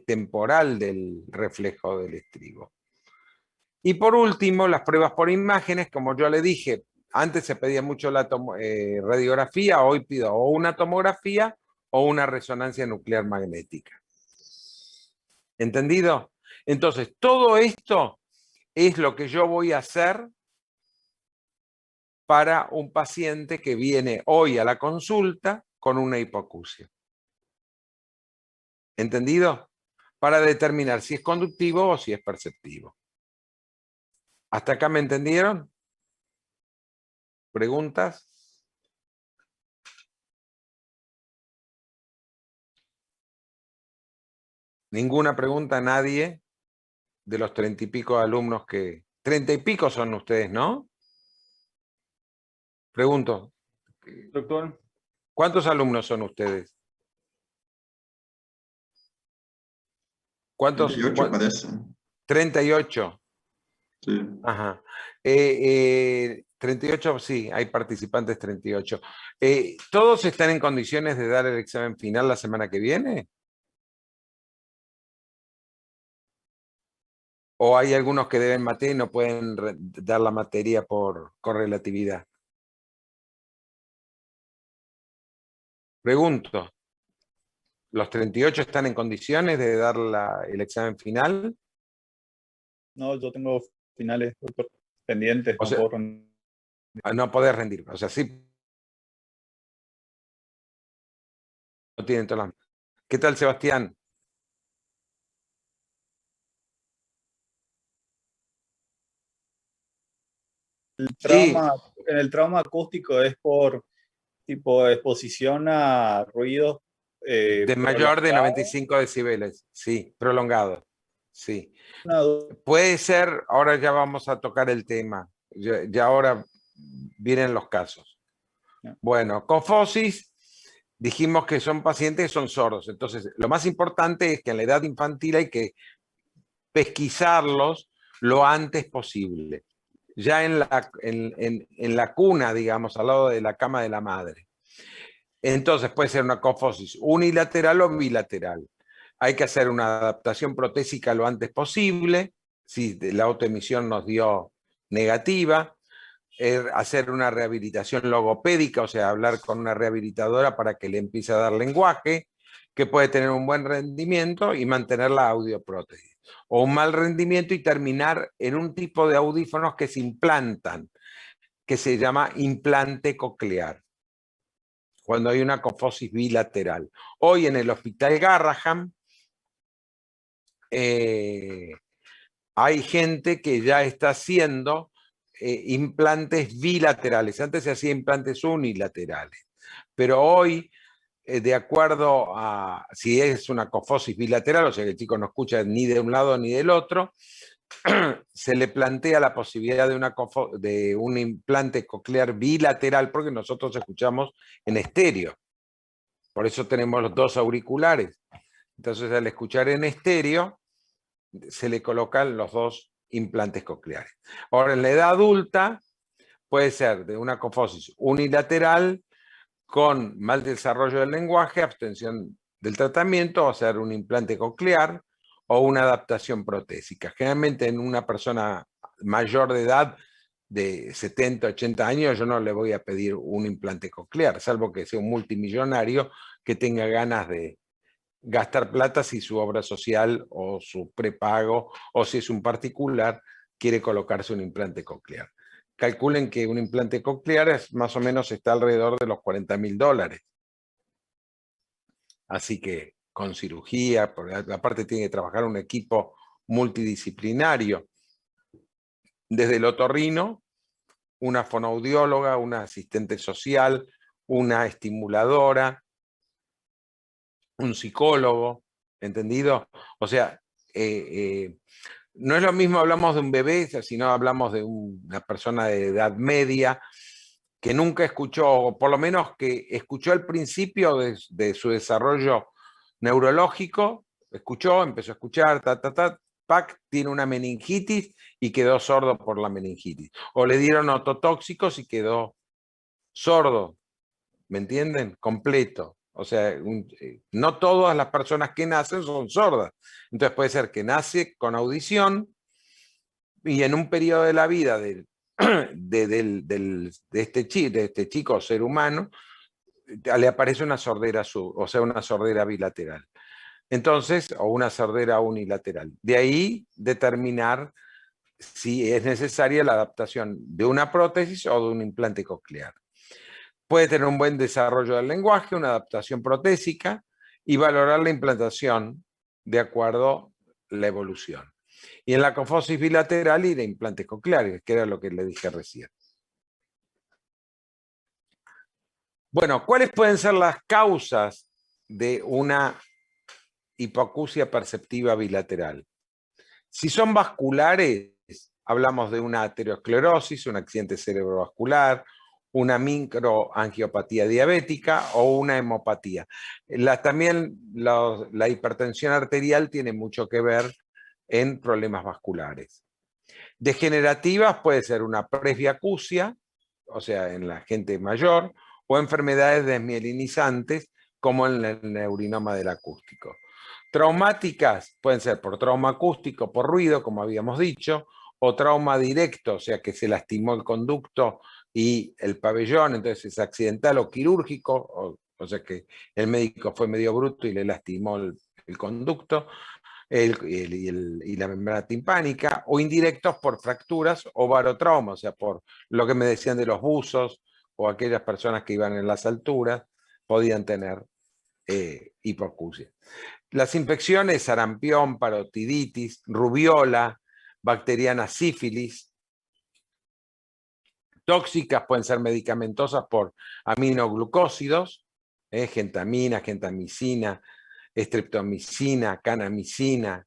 temporal del reflejo del estribo. Y por último, las pruebas por imágenes, como yo le dije, antes se pedía mucho la radiografía, hoy pido o una tomografía o una resonancia nuclear magnética. ¿Entendido? Entonces, todo esto es lo que yo voy a hacer para un paciente que viene hoy a la consulta con una hipoacusia. ¿Entendido? Para determinar si es conductivo o si es perceptivo. ¿Hasta acá me entendieron? ¿Preguntas? ¿Ninguna pregunta a nadie de los 30 y pico alumnos que... 30 y pico son ustedes, ¿no? Pregunto. Doctor. ¿Cuántos alumnos son ustedes? ¿Cuántos? 38 parece. 38. Sí. Ajá. 38, sí, hay participantes 38. ¿Todos están en condiciones de dar el examen final la semana que viene? ¿O hay algunos que deben materia y no pueden dar la materia por correlatividad? Pregunto. ¿Los 38 están en condiciones de dar el examen final? No, yo tengo finales, doctor, pendientes. O sea, no puedo rendir. no podés rendir. O sea, sí. No tienen todas las... ¿Qué tal, Sebastián? En el trauma acústico es por tipo exposición a ruidos de mayor de 95 decibeles, sí, prolongado, sí. Puede ser, ahora ya vamos a tocar el tema, ya ahora vienen los casos. Bueno, cofosis, dijimos que son pacientes que son sordos, entonces lo más importante es que en la edad infantil hay que pesquisarlos lo antes posible, ya en la cuna, digamos, al lado de la cama de la madre. Entonces puede ser una cofosis unilateral o bilateral. Hay que hacer una adaptación protésica lo antes posible, si la autoemisión nos dio negativa, hacer una rehabilitación logopédica, o sea, hablar con una rehabilitadora para que le empiece a dar lenguaje, que puede tener un buen rendimiento y mantener la audioprótesis, o un mal rendimiento y terminar en un tipo de audífonos que se implantan, que se llama implante coclear, cuando hay una cofosis bilateral. Hoy en el Hospital Garraham hay gente que ya está haciendo implantes bilaterales. Antes se hacía implantes unilaterales, pero hoy, de acuerdo a si es una cofosis bilateral, o sea que el chico no escucha ni de un lado ni del otro, se le plantea la posibilidad de un implante coclear bilateral, porque nosotros escuchamos en estéreo. Por eso tenemos los dos auriculares. Entonces, al escuchar en estéreo, se le colocan los dos implantes cocleares. Ahora, en la edad adulta, puede ser de una cofosis unilateral con mal desarrollo del lenguaje, abstención del tratamiento, o sea, un implante coclear o una adaptación protésica. Generalmente en una persona mayor de edad, de 70, 80 años, yo no le voy a pedir un implante coclear, salvo que sea un multimillonario que tenga ganas de gastar plata si su obra social o su prepago, o si es un particular, quiere colocarse un implante coclear. Calculen que un implante coclear es, más o menos está alrededor de los $40.000. Así que con cirugía, porque aparte tiene que trabajar un equipo multidisciplinario, desde el otorrino, una fonoaudióloga, una asistente social, una estimuladora, un psicólogo, ¿entendido? O sea, no es lo mismo hablamos de un bebé, sino hablamos de una persona de edad media que nunca escuchó, o por lo menos que escuchó al principio de su desarrollo neurológico, escuchó, empezó a escuchar, pac, tiene una meningitis y quedó sordo por la meningitis. O le dieron ototóxicos y quedó sordo, ¿me entienden? Completo. O sea, no todas las personas que nacen son sordas. Entonces puede ser que nace con audición y en un periodo de la vida de este chico o ser humano, le aparece una sordera, o sea, una sordera bilateral. Entonces, o una sordera unilateral. De ahí determinar si es necesaria la adaptación de una prótesis o de un implante coclear. Puede tener un buen desarrollo del lenguaje, una adaptación protésica y valorar la implantación de acuerdo a la evolución. Y en la cofosis bilateral ir a implantes cocleares, que era lo que le dije recién. Bueno, ¿cuáles pueden ser las causas de una hipoacusia perceptiva bilateral? Si son vasculares, hablamos de una aterosclerosis, un accidente cerebrovascular, una microangiopatía diabética o una hemopatía. También la hipertensión arterial tiene mucho que ver en problemas vasculares. Degenerativas puede ser una presbiacusia, o sea, en la gente mayor, o enfermedades desmielinizantes, como en el neurinoma del acústico. Traumáticas pueden ser por trauma acústico, por ruido, como habíamos dicho, o trauma directo, o sea, que se lastimó el conducto y el pabellón, entonces es accidental o quirúrgico, o sea que el médico fue medio bruto y le lastimó el conducto y la membrana timpánica, o indirectos por fracturas o barotrauma, o sea, por lo que me decían de los buzos o aquellas personas que iban en las alturas, podían tener hipoacusia. Las infecciones, sarampión, parotiditis, rubiola, bacteriana sífilis, tóxicas pueden ser medicamentosas por aminoglucósidos, gentamina, gentamicina, estreptomicina, canamicina,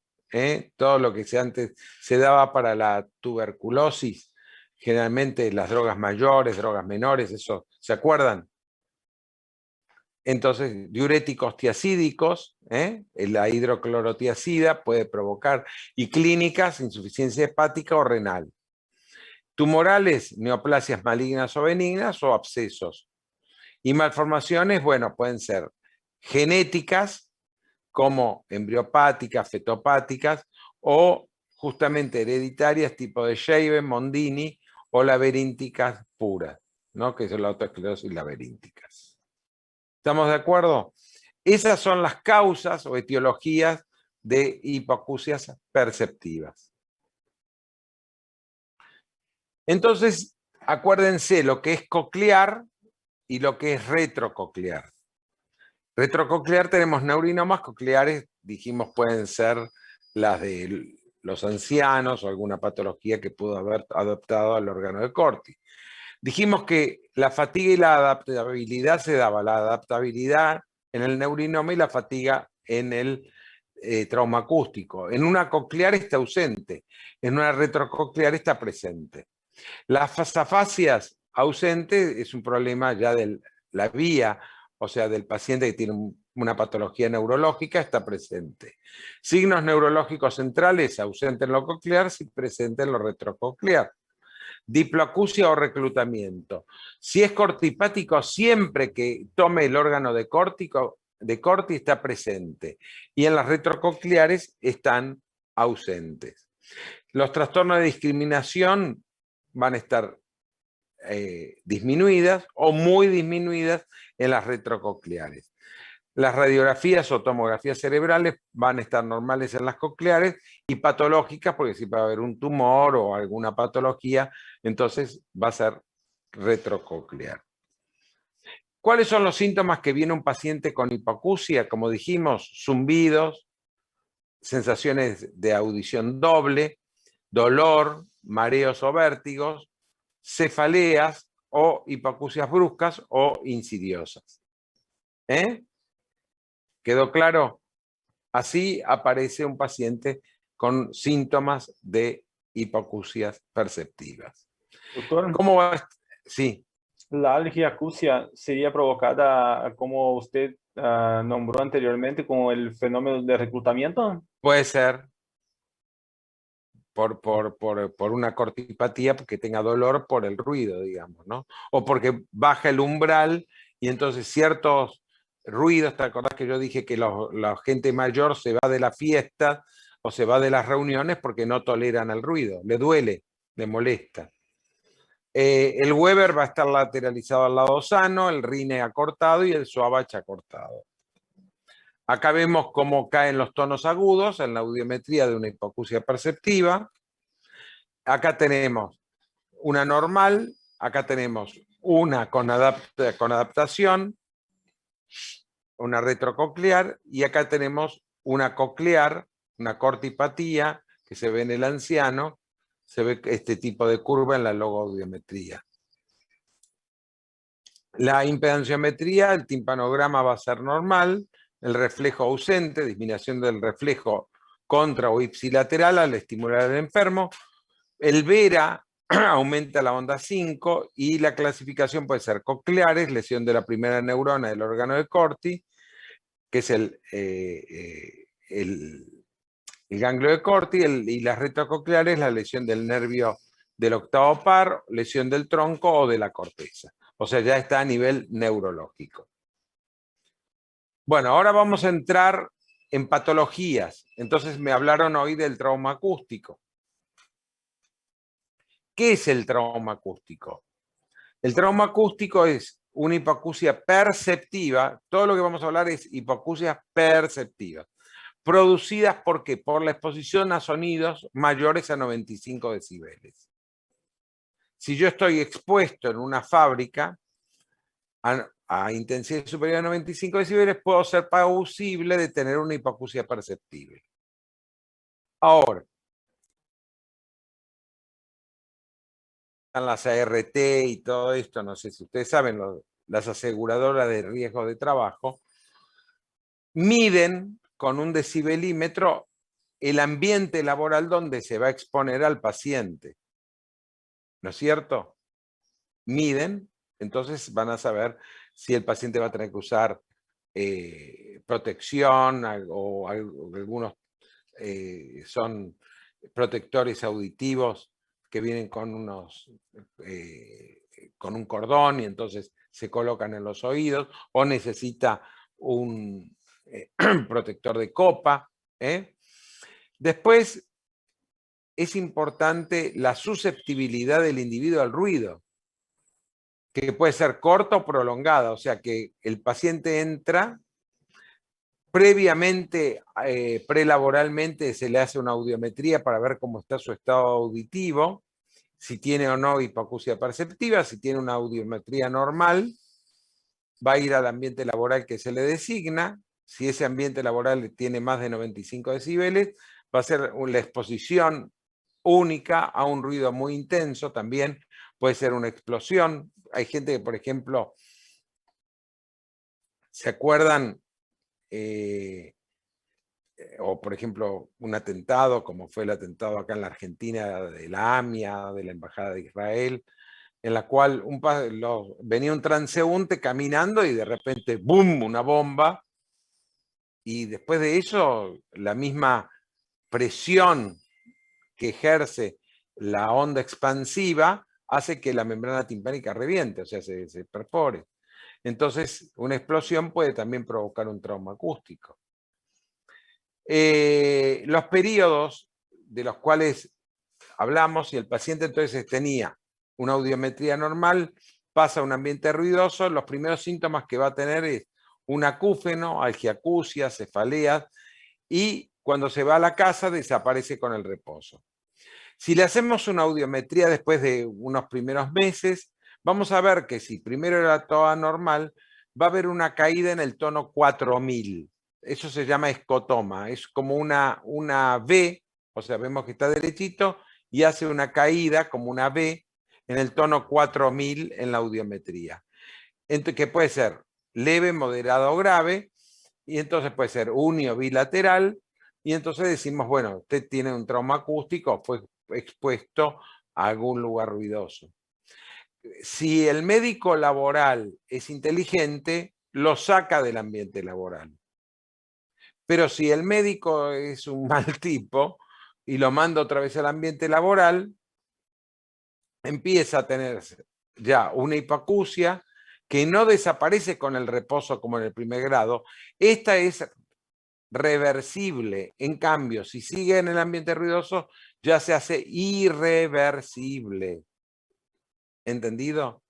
todo lo que antes se daba para la tuberculosis, generalmente las drogas mayores, drogas menores, eso, ¿se acuerdan? Entonces, diuréticos tiacídicos, la hidroclorotiacida puede provocar, y clínicas, insuficiencia hepática o renal. Tumorales, neoplasias malignas o benignas o abscesos. Y malformaciones, bueno, pueden ser genéticas, como embriopáticas, fetopáticas, o justamente hereditarias, tipo de Scheibe, Mondini, o laberínticas puras, ¿no? Que son la autoesclerosis laberínticas. ¿Estamos de acuerdo? Esas son las causas o etiologías de hipoacusias perceptivas. Entonces, acuérdense lo que es coclear y lo que es retrococlear. Retrococlear tenemos neurinomas cocleares, dijimos pueden ser las de los ancianos o alguna patología que pudo haber adoptado al órgano de Corti. Dijimos que la fatiga y la adaptabilidad se daba, la adaptabilidad en el neurinoma y la fatiga en el trauma acústico. En una coclear está ausente, en una retrococlear está presente. Las afasias ausentes es un problema ya de la vía, o sea, del paciente que tiene una patología neurológica, está presente. Signos neurológicos centrales, ausente en lo coclear, sí presente en lo retrococlear. Diploacusia o reclutamiento. Si es cortipático, siempre que tome el órgano de Corti está presente. Y en las retrococleares están ausentes. Los trastornos de discriminación van a estar disminuidas o muy disminuidas en las retrococleares. Las radiografías o tomografías cerebrales van a estar normales en las cocleares y patológicas, porque si va a haber un tumor o alguna patología, entonces va a ser retrococlear. ¿Cuáles son los síntomas que viene un paciente con hipoacusia? Como dijimos, zumbidos, sensaciones de audición doble, dolor, mareos o vértigos, cefaleas o hipoacusias bruscas o insidiosas. ¿Quedó claro? Así aparece un paciente con síntomas de hipoacusias perceptivas. Doctor, ¿Cómo va? Sí. la algiacusia sería provocada, como usted nombró anteriormente, como el fenómeno de reclutamiento. Puede ser por una cortipatía, porque tenga dolor por el ruido, digamos, ¿no? O porque baja el umbral y entonces ciertos ruidos, ¿te acordás que yo dije que la gente mayor se va de la fiesta o se va de las reuniones porque no toleran el ruido? Le duele, le molesta. El Weber va a estar lateralizado al lado sano, el Rine acortado y el Suavach acortado. Acá vemos cómo caen los tonos agudos en la audiometría de una hipoacusia perceptiva. Acá tenemos una normal, acá tenemos una con adaptación, una retrococlear, y acá tenemos una coclear, una cortipatía, que se ve en el anciano, se ve este tipo de curva en la logoaudiometría. La impedanciometría, el timpanograma va a ser normal, el reflejo ausente, disminución del reflejo contra o ipsilateral al estimular al enfermo. El Vera aumenta la onda 5 y la clasificación puede ser cocleares, lesión de la primera neurona del órgano de Corti, que es el ganglio de Corti, y las retrococleares, la lesión del nervio del octavo par, lesión del tronco o de la corteza. O sea, ya está a nivel neurológico. Bueno, ahora vamos a entrar en patologías. Entonces me hablaron hoy del trauma acústico. ¿Qué es el trauma acústico? El trauma acústico es una hipoacusia perceptiva. Todo lo que vamos a hablar es hipoacusias perceptivas. Producidas ¿por qué? Por la exposición a sonidos mayores a 95 decibeles. Si yo estoy expuesto en una fábrica a intensidad superior a 95 decibeles, puedo ser plausible de tener una hipoacusia perceptible. Ahora, las ART y todo esto, no sé si ustedes saben, las aseguradoras de riesgo de trabajo, miden con un decibelímetro el ambiente laboral donde se va a exponer al paciente. ¿No es cierto? Miden, entonces van a saber si el paciente va a tener que usar protección o algunos son protectores auditivos que vienen con con un cordón y entonces se colocan en los oídos, o necesita un protector de copa. Después es importante la susceptibilidad del individuo al ruido, que puede ser corta o prolongada, o sea que el paciente entra Previamente, prelaboralmente, se le hace una audiometría para ver cómo está su estado auditivo, si tiene o no hipoacusia perceptiva. Si tiene una audiometría normal, va a ir al ambiente laboral que se le designa. Si ese ambiente laboral tiene más de 95 decibeles, va a ser la exposición única a un ruido muy intenso. También puede ser una explosión. Hay gente que, por ejemplo, ¿se acuerdan? O por ejemplo, un atentado, como fue el atentado acá en la Argentina de la AMIA, de la Embajada de Israel, en la cual venía un transeúnte caminando y de repente, ¡boom!, una bomba. Y después de eso, la misma presión que ejerce la onda expansiva hace que la membrana timpánica reviente, o sea, se perfore. Entonces, una explosión puede también provocar un trauma acústico. Los periodos de los cuales hablamos, si el paciente entonces tenía una audiometría normal, pasa a un ambiente ruidoso, los primeros síntomas que va a tener es un acúfeno, algiacusia, cefaleas, y cuando se va a la casa desaparece con el reposo. Si le hacemos una audiometría después de unos primeros meses, vamos a ver que si primero era toda normal, va a haber una caída en el tono 4000. Eso se llama escotoma, es como una V, o sea, vemos que está derechito y hace una caída como una V en el tono 4000 en la audiometría. Entonces, que puede ser leve, moderado o grave, y entonces puede ser uni o bilateral, y entonces decimos, bueno, usted tiene un trauma acústico, fue expuesto a algún lugar ruidoso. Si el médico laboral es inteligente, lo saca del ambiente laboral. Pero si el médico es un mal tipo y lo manda otra vez al ambiente laboral, empieza a tener ya una hipoacusia que no desaparece con el reposo como en el primer grado. Esta es reversible. En cambio, si sigue en el ambiente ruidoso, ya se hace irreversible. ¿Entendido?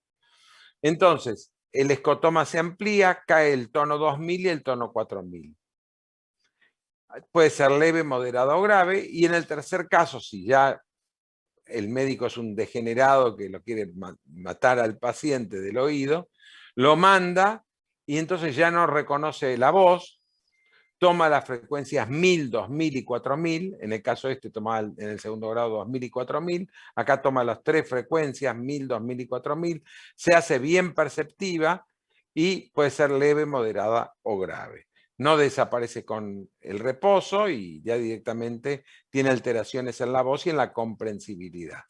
Entonces, el escotoma se amplía, cae el tono 2000 y el tono 4000. Puede ser leve, moderado o grave, y en el tercer caso, si ya el médico es un degenerado que lo quiere matar al paciente del oído, lo manda y entonces ya no reconoce la voz, toma las frecuencias 1000, 2000 y 4000, en el caso este toma en el segundo grado 2000 y 4000, acá toma las tres frecuencias 1000, 2000 y 4000, se hace bien perceptiva y puede ser leve, moderada o grave. No desaparece con el reposo y ya directamente tiene alteraciones en la voz y en la comprensibilidad.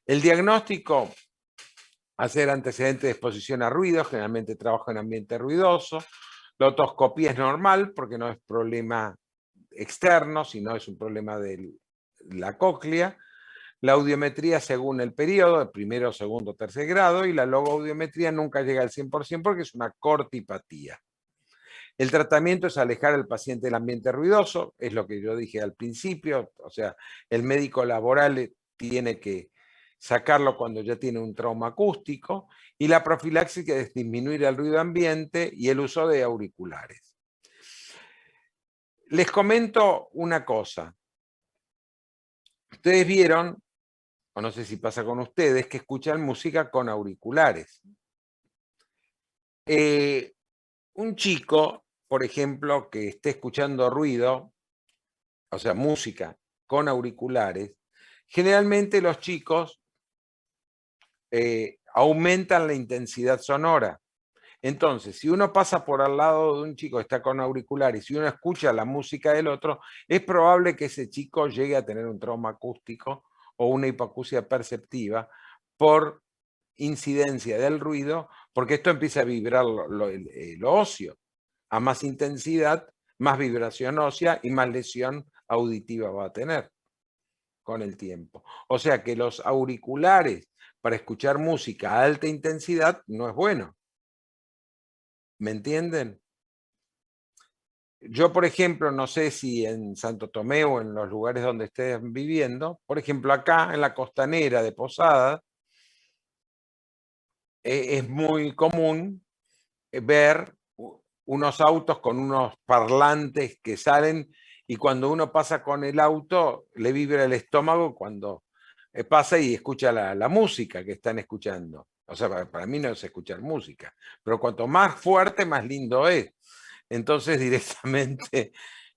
El diagnóstico, hacer antecedentes de exposición a ruido, generalmente trabajo en ambiente ruidoso. La otoscopía es normal porque no es problema externo, sino es un problema de la cóclea. La audiometría según el periodo, el primero, segundo, tercer grado, y la logoaudiometría nunca llega al 100% porque es una cortipatía. El tratamiento es alejar al paciente del ambiente ruidoso, es lo que yo dije al principio, o sea, el médico laboral tiene que sacarlo cuando ya tiene un trauma acústico, y la profilaxis es disminuir el ruido ambiente y el uso de auriculares. Les comento una cosa. Ustedes vieron, o no sé si pasa con ustedes, que escuchan música con auriculares. Un chico, por ejemplo, que esté escuchando ruido, o sea, música con auriculares, generalmente los chicos aumentan la intensidad sonora. Entonces, si uno pasa por al lado de un chico que está con auriculares y uno escucha la música del otro, es probable que ese chico llegue a tener un trauma acústico o una hipoacusia perceptiva por incidencia del ruido, porque esto empieza a vibrar lo óseo. A más intensidad, más vibración ósea y más lesión auditiva va a tener con el tiempo. O sea que los auriculares para escuchar música a alta intensidad no es bueno. ¿Me entienden? Yo, por ejemplo, no sé si en Santo Tomé o en los lugares donde estén viviendo, por ejemplo, acá en la costanera de Posadas, es muy común ver unos autos con unos parlantes que salen y cuando uno pasa con el auto le vibra el estómago cuando pasa y escucha la música que están escuchando. O sea, para mí no es escuchar música, pero cuanto más fuerte, más lindo es. Entonces, directamente,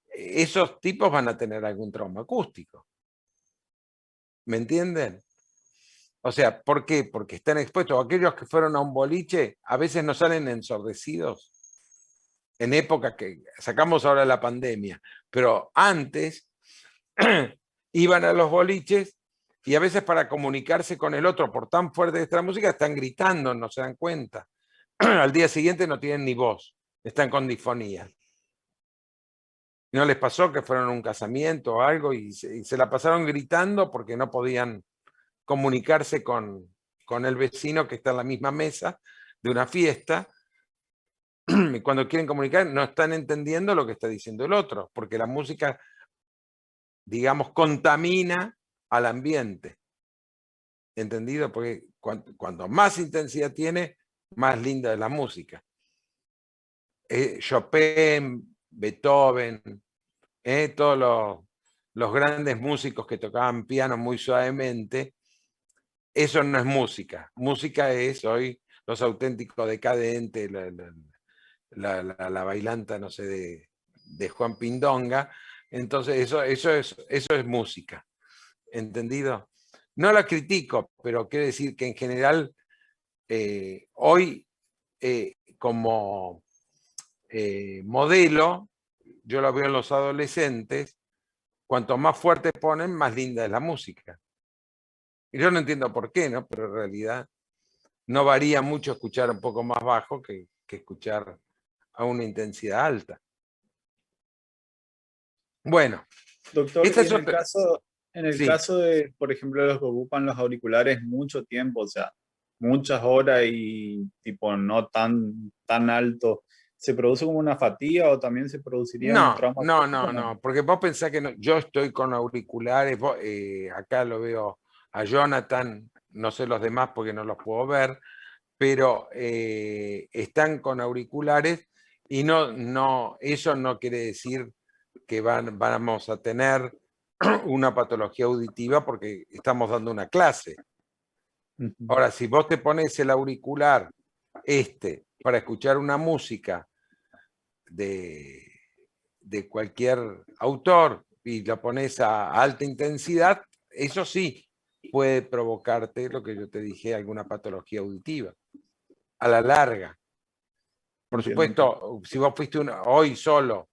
esos tipos van a tener algún trauma acústico. ¿Me entienden? O sea, ¿por qué? Porque están expuestos. Aquellos que fueron a un boliche, a veces no salen ensordecidos. En época que sacamos ahora la pandemia, pero antes iban a los boliches y a veces para comunicarse con el otro por tan fuerte esta música están gritando, no se dan cuenta. Al día siguiente no tienen ni voz, están con disfonía. ¿No les pasó que fueron a un casamiento o algo y se la pasaron gritando porque no podían comunicarse con el vecino que está en la misma mesa de una fiesta? Y cuando quieren comunicar no están entendiendo lo que está diciendo el otro, porque la música, digamos, contamina al ambiente. ¿Entendido? Porque cuanto más intensidad tiene, más linda es la música. Chopin, Beethoven, todos los grandes músicos que tocaban piano muy suavemente, eso no es música. Música es hoy los auténticos decadentes, la bailanta, no sé, de Juan Pindonga. Entonces eso es música. ¿Entendido? No la critico, pero quiero decir que en general hoy como modelo, yo lo veo en los adolescentes, cuanto más fuerte ponen, más linda es la música. Y yo no entiendo por qué, ¿no? Pero en realidad no varía mucho escuchar un poco más bajo que escuchar a una intensidad alta. Bueno. Doctor, Esta y es en el sí. caso de, por ejemplo, los que ocupan los auriculares mucho tiempo, o sea, muchas horas y tipo no tan alto, ¿se produce como una fatiga o también se produciría un trauma acústico? No, porque vos pensás que no, yo estoy con auriculares, acá lo veo a Jonathan, no sé los demás porque no los puedo ver, pero están con auriculares y eso no quiere decir que vamos a tener una patología auditiva porque estamos dando una clase. Ahora, si vos te pones el auricular para escuchar una música de cualquier autor y lo pones a alta intensidad, eso sí puede provocarte lo que yo te dije, alguna patología auditiva a la larga. Por supuesto, si vos fuiste hoy solo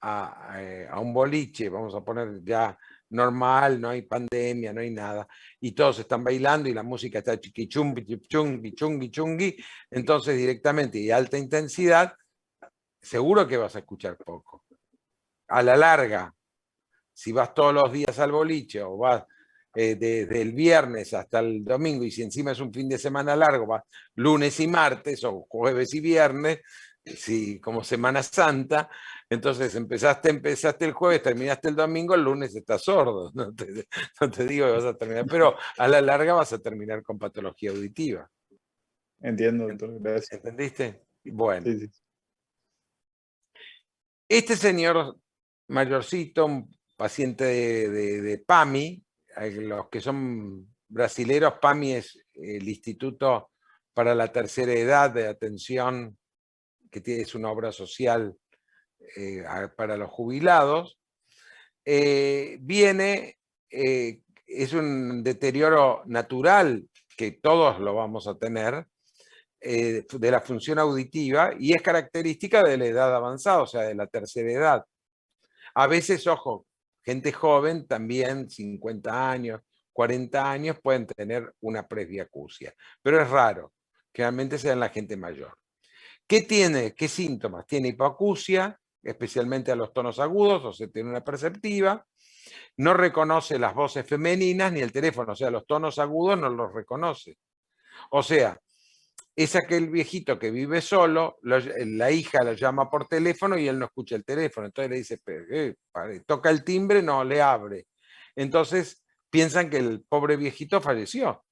a un boliche, vamos a poner ya normal, no hay pandemia, no hay nada, y todos están bailando y la música está chiquichungui, chungui, chungui, chungui, entonces directamente y alta intensidad, seguro que vas a escuchar poco. A la larga, si vas todos los días al boliche o vas desde el viernes hasta el domingo y si encima es un fin de semana largo, vas lunes y martes o jueves y viernes, como Semana Santa, entonces empezaste el jueves, terminaste el domingo, el lunes estás sordo, no te digo que vas a terminar, pero a la larga vas a terminar con patología auditiva. Entiendo, doctor, gracias. ¿Entendiste? Bueno. Sí. Este señor mayorcito, un paciente de PAMI, los que son brasileros, PAMI es el Instituto para la Tercera Edad de Atención, que es una obra social para los jubilados, es un deterioro natural que todos lo vamos a tener, de la función auditiva y es característica de la edad avanzada, o sea, de la tercera edad. A veces, ojo, gente joven también, 50 años, 40 años, pueden tener una presbiacusia, pero es raro, generalmente se da en la gente mayor. ¿Qué tiene? ¿Qué síntomas? Tiene hipoacusia, especialmente a los tonos agudos, o sea, tiene una perceptiva, no reconoce las voces femeninas ni el teléfono, o sea, los tonos agudos no los reconoce. O sea, es aquel viejito que vive solo, la hija lo llama por teléfono y él no escucha el teléfono. Entonces le dice, toca el timbre, no le abre. Entonces piensan que el pobre viejito falleció.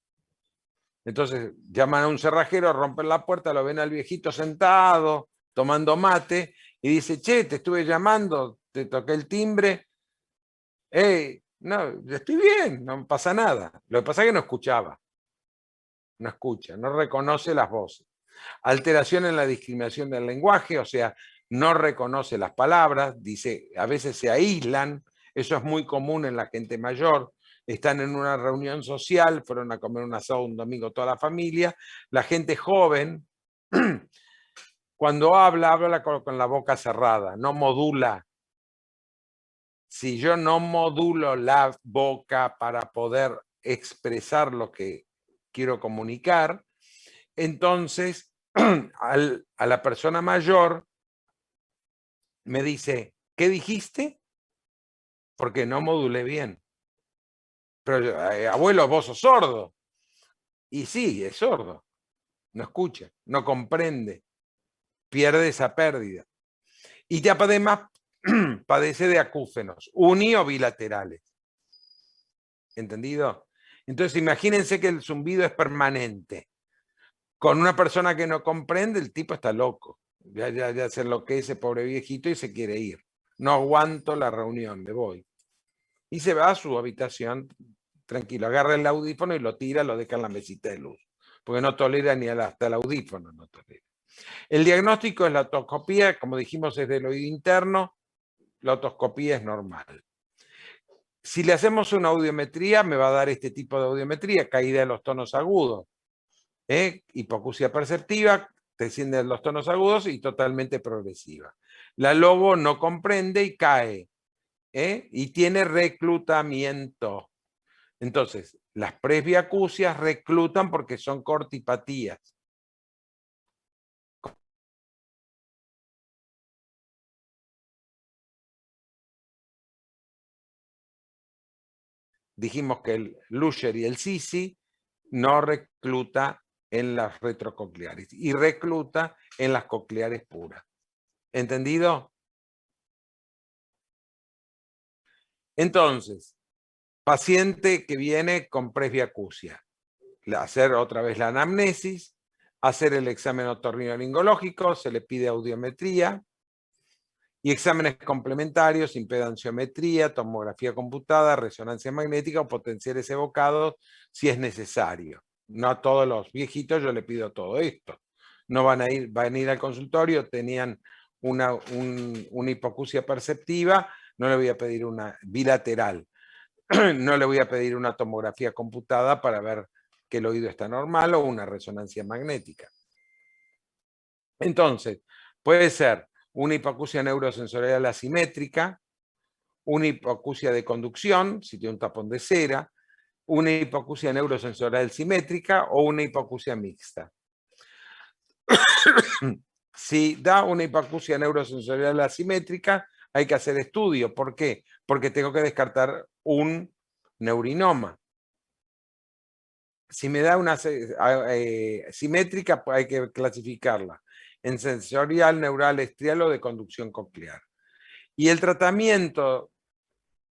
Entonces llaman a un cerrajero, rompen la puerta, lo ven al viejito sentado tomando mate y dice, che, te estuve llamando, te toqué el timbre. No, estoy bien, no pasa nada. Lo que pasa es que no escuchaba. No escucha, no reconoce las voces. Alteración en la discriminación del lenguaje, o sea, no reconoce las palabras, dice, a veces se aíslan, eso es muy común en la gente mayor, están en una reunión social, fueron a comer un asado un domingo toda la familia, la gente joven, cuando habla con la boca cerrada, no modula. Si yo no modulo la boca para poder expresar lo que quiero comunicar, entonces a la persona mayor me dice, ¿qué dijiste? Porque no modulé bien. Pero abuelo, vos sos sordo. Y sí, es sordo. No escucha, no comprende. Pierde esa pérdida. Y ya además padece de acúfenos, uni o bilaterales. ¿Entendido? Entonces imagínense que el zumbido es permanente. Con una persona que no comprende, el tipo está loco. Ya se enloquece, pobre viejito, y se quiere ir. No aguanto la reunión, me voy. Y se va a su habitación tranquilo. Agarra el audífono y lo tira, lo deja en la mesita de luz. Porque no tolera ni hasta el audífono. No tolera. El diagnóstico es la otoscopía, como dijimos, es del oído interno. La otoscopía es normal. Si le hacemos una audiometría, me va a dar este tipo de audiometría, caída de los tonos agudos. Hipoacusia perceptiva, desciende de los tonos agudos y totalmente progresiva. La logo no comprende y cae, y tiene reclutamiento. Entonces, las presbiacusias reclutan porque son cortipatías. Dijimos que el Luger y el Sisi no recluta en las retrococleares y recluta en las cocleares puras. ¿Entendido? Entonces, paciente que viene con presbiacusia, hacer otra vez la anamnesis, hacer el examen otorrinolaringológico, se le pide audiometría y exámenes complementarios, impedanciometría, tomografía computada, resonancia magnética o potenciales evocados si es necesario. No a todos los viejitos yo le pido todo esto. No van a ir al consultorio, tenían una hipoacusia perceptiva, no le voy a pedir una bilateral. No le voy a pedir una tomografía computada para ver que el oído está normal o una resonancia magnética. Entonces, puede ser una hipoacusia neurosensorial asimétrica, una hipoacusia de conducción, si tiene un tapón de cera, una hipoacusia neurosensorial simétrica o una hipoacusia mixta. Si da una hipoacusia neurosensorial asimétrica, hay que hacer estudio. ¿Por qué? Porque tengo que descartar un neurinoma. Si me da una simétrica, hay que clasificarla en sensorial, neural, estrial o de conducción coclear. Y el tratamiento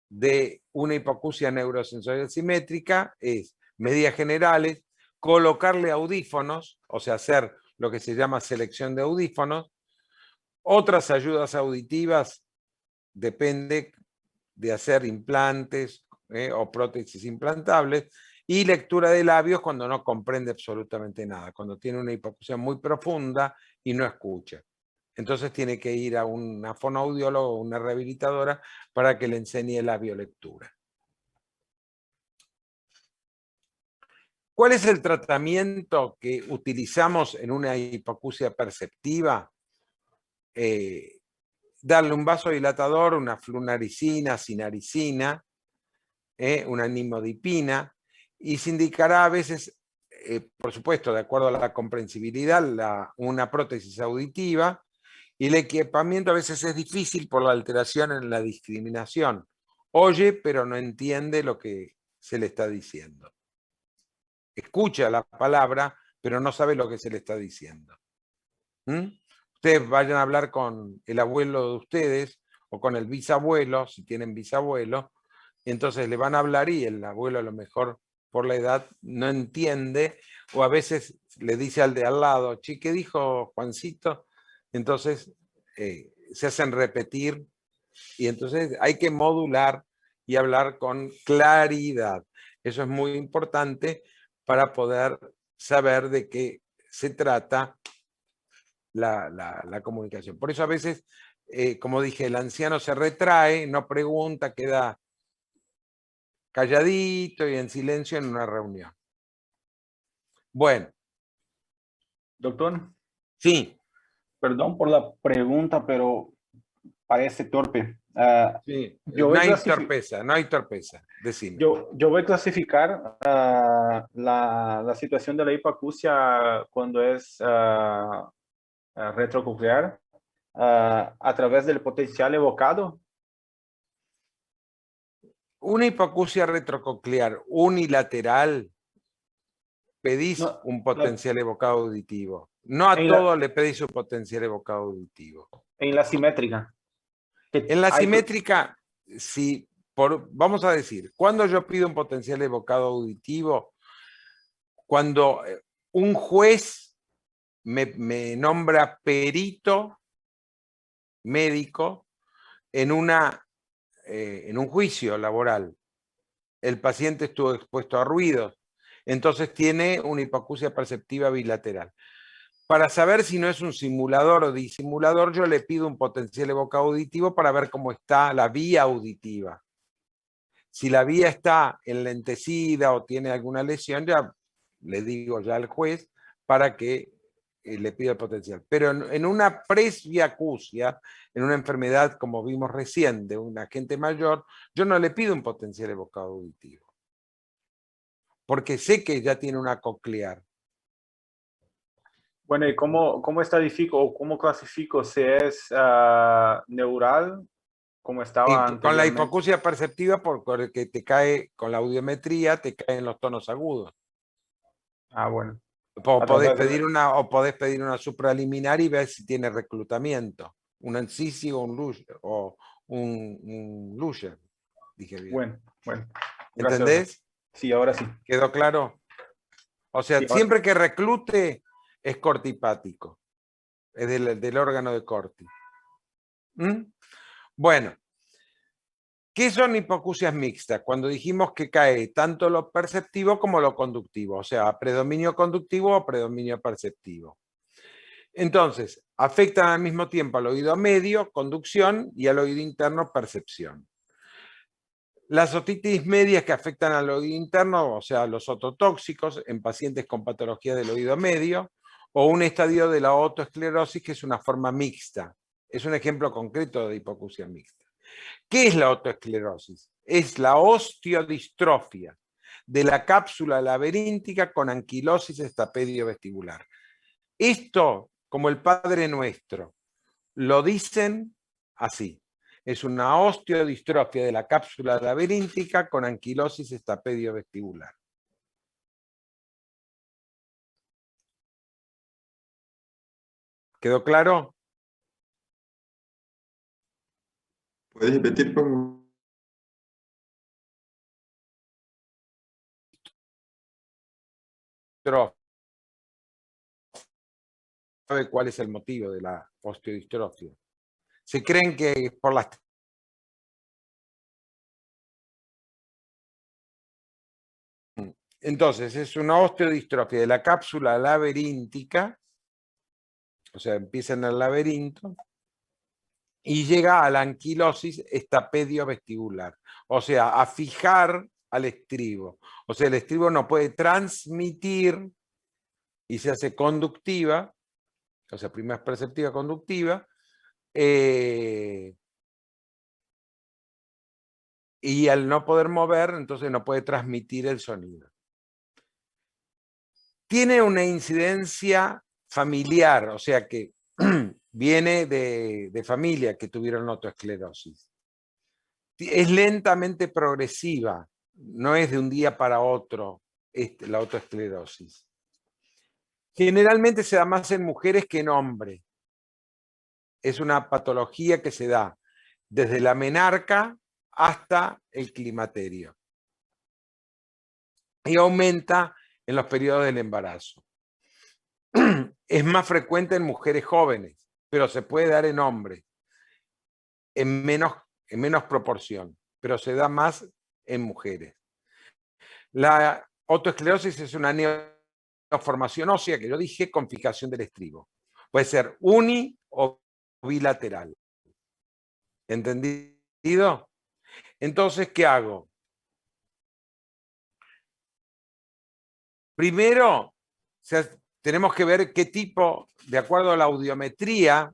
de una hipoacusia neurosensorial simétrica es medidas generales, colocarle audífonos, o sea, hacer lo que se llama selección de audífonos. Otras ayudas auditivas depende de hacer implantes o prótesis implantables, y lectura de labios cuando no comprende absolutamente nada, cuando tiene una hipoacusia muy profunda y no escucha. Entonces tiene que ir a una fonoaudióloga o una rehabilitadora para que le enseñe labiolectura. ¿Cuál es el tratamiento que utilizamos en una hipoacusia perceptiva? Darle un vasodilatador, una flunaricina, sinaricina, una nimodipina, y se indicará a veces, por supuesto, de acuerdo a la comprensibilidad, una prótesis auditiva, y el equipamiento a veces es difícil por la alteración en la discriminación. Oye, pero no entiende lo que se le está diciendo. Escucha la palabra, pero no sabe lo que se le está diciendo. Ustedes vayan a hablar con el abuelo de ustedes o con el bisabuelo, si tienen bisabuelo, entonces le van a hablar y el abuelo a lo mejor por la edad no entiende, o a veces le dice al de al lado, che, ¿qué dijo Juancito? entonces se hacen repetir y entonces hay que modular y hablar con claridad. Eso es muy importante para poder saber de qué se trata la comunicación. Por eso a veces, como dije, el anciano se retrae, no pregunta, queda calladito y en silencio en una reunión. Bueno. Doctor, Sí. perdón por la pregunta, pero parece torpe. Sí. Yo No voy hay torpeza, no hay torpeza. Decime. yo voy a clasificar la situación de la hipoacusia cuando es retrococlear a través del potencial evocado. Una hipoacusia retrococlear unilateral, pedís No, un potencial evocado auditivo. No a todo le pedís un potencial evocado auditivo. En la simétrica. En la simétrica, si vamos a decir, cuando yo pido un potencial evocado auditivo, cuando un juez me nombra perito médico en un juicio laboral. El paciente estuvo expuesto a ruidos, entonces tiene una hipoacusia perceptiva bilateral. Para saber si no es un simulador o disimulador, yo le pido un potencial evocado auditivo para ver cómo está la vía auditiva. Si la vía está enlentecida o tiene alguna lesión, ya le digo ya al juez para que le pida el potencial. Pero en una presbiacusia, en una enfermedad como vimos recién de un agente mayor, yo no le pido un potencial evocado auditivo. Porque sé que ya tiene una coclear. Bueno, ¿y cómo estadifico o cómo clasifico si es neural, como estaba anteriormente? Con la hipoacusia perceptiva, porque te cae, con la audiometría, te caen los tonos agudos. Bueno. O podés pedir una supraliminar y ver si tiene reclutamiento. Un incisivo o un Luger. Dije bien. Bueno. ¿Entendés? Sí, ahora sí. ¿Quedó claro? O sea, sí, siempre que reclute es cortipático. Es del órgano de Corti. Bueno. ¿Qué son hipoacusias mixtas? Cuando dijimos que cae tanto lo perceptivo como lo conductivo, o sea, predominio conductivo o predominio perceptivo. Entonces, afectan al mismo tiempo al oído medio, conducción, y al oído interno, percepción. Las otitis medias que afectan al oído interno, o sea, los ototóxicos en pacientes con patología del oído medio, o un estadio de la otoesclerosis que es una forma mixta. Es un ejemplo concreto de hipoacusia mixta. ¿Qué es la otoesclerosis? Es la osteodistrofia de la cápsula laberíntica con anquilosis estapedio vestibular. Esto, como el Padre Nuestro, lo dicen así. Es una osteodistrofia de la cápsula laberíntica con anquilosis estapedio vestibular. ¿Quedó claro? ¿Puedes repetir, por favor? ¿Sabe cuál es el motivo de la osteodistrofia? Se creen que por las... Entonces, es una osteodistrofia de la cápsula laberíntica, o sea, empieza en el laberinto, y llega a la anquilosis estapedio vestibular, o sea, a fijar al estribo. O sea, el estribo no puede transmitir y se hace conductiva, o sea, primero es perceptiva, conductiva, y al no poder mover, entonces no puede transmitir el sonido. Tiene una incidencia familiar, o sea que viene de familia que tuvieron otoesclerosis. Es lentamente progresiva, no es de un día para otro la otoesclerosis. Generalmente se da más en mujeres que en hombres. Es una patología que se da desde la menarca hasta el climaterio. Y aumenta en los periodos del embarazo. Es más frecuente en mujeres jóvenes, pero se puede dar en hombres, en menos proporción, pero se da más en mujeres. La otoesclerosis es una neoformación ósea, que yo dije, con fijación del estribo. Puede ser uni o bilateral. ¿Entendido? Entonces, ¿qué hago? Primero, tenemos que ver qué tipo, de acuerdo a la audiometría,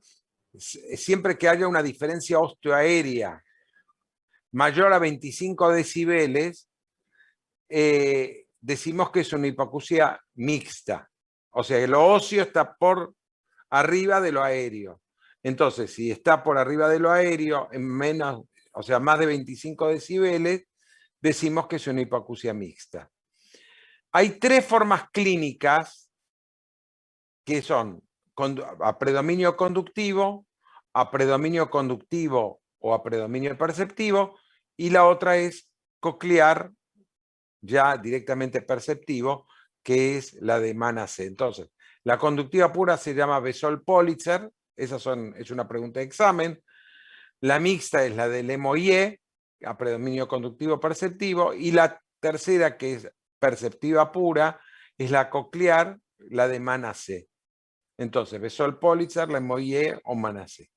siempre que haya una diferencia osteoaérea mayor a 25 decibeles, decimos que es una hipoacusia mixta. O sea, que lo óseo está por arriba de lo aéreo. Entonces, si está por arriba de lo aéreo, en menos, o sea, más de 25 decibeles, decimos que es una hipoacusia mixta. Hay tres formas clínicas que son a predominio conductivo o a predominio perceptivo, y la otra es coclear, ya directamente perceptivo, que es la de Mann-AC. Entonces, la conductiva pura se llama Bessol-Politzer, es una pregunta de examen. La mixta es la del Lemoyé, a predominio conductivo perceptivo, y la tercera, que es perceptiva pura, es la coclear, la de Mann-AC. Entonces, Bessol-Politzer, Lemoyé o Mann-AC.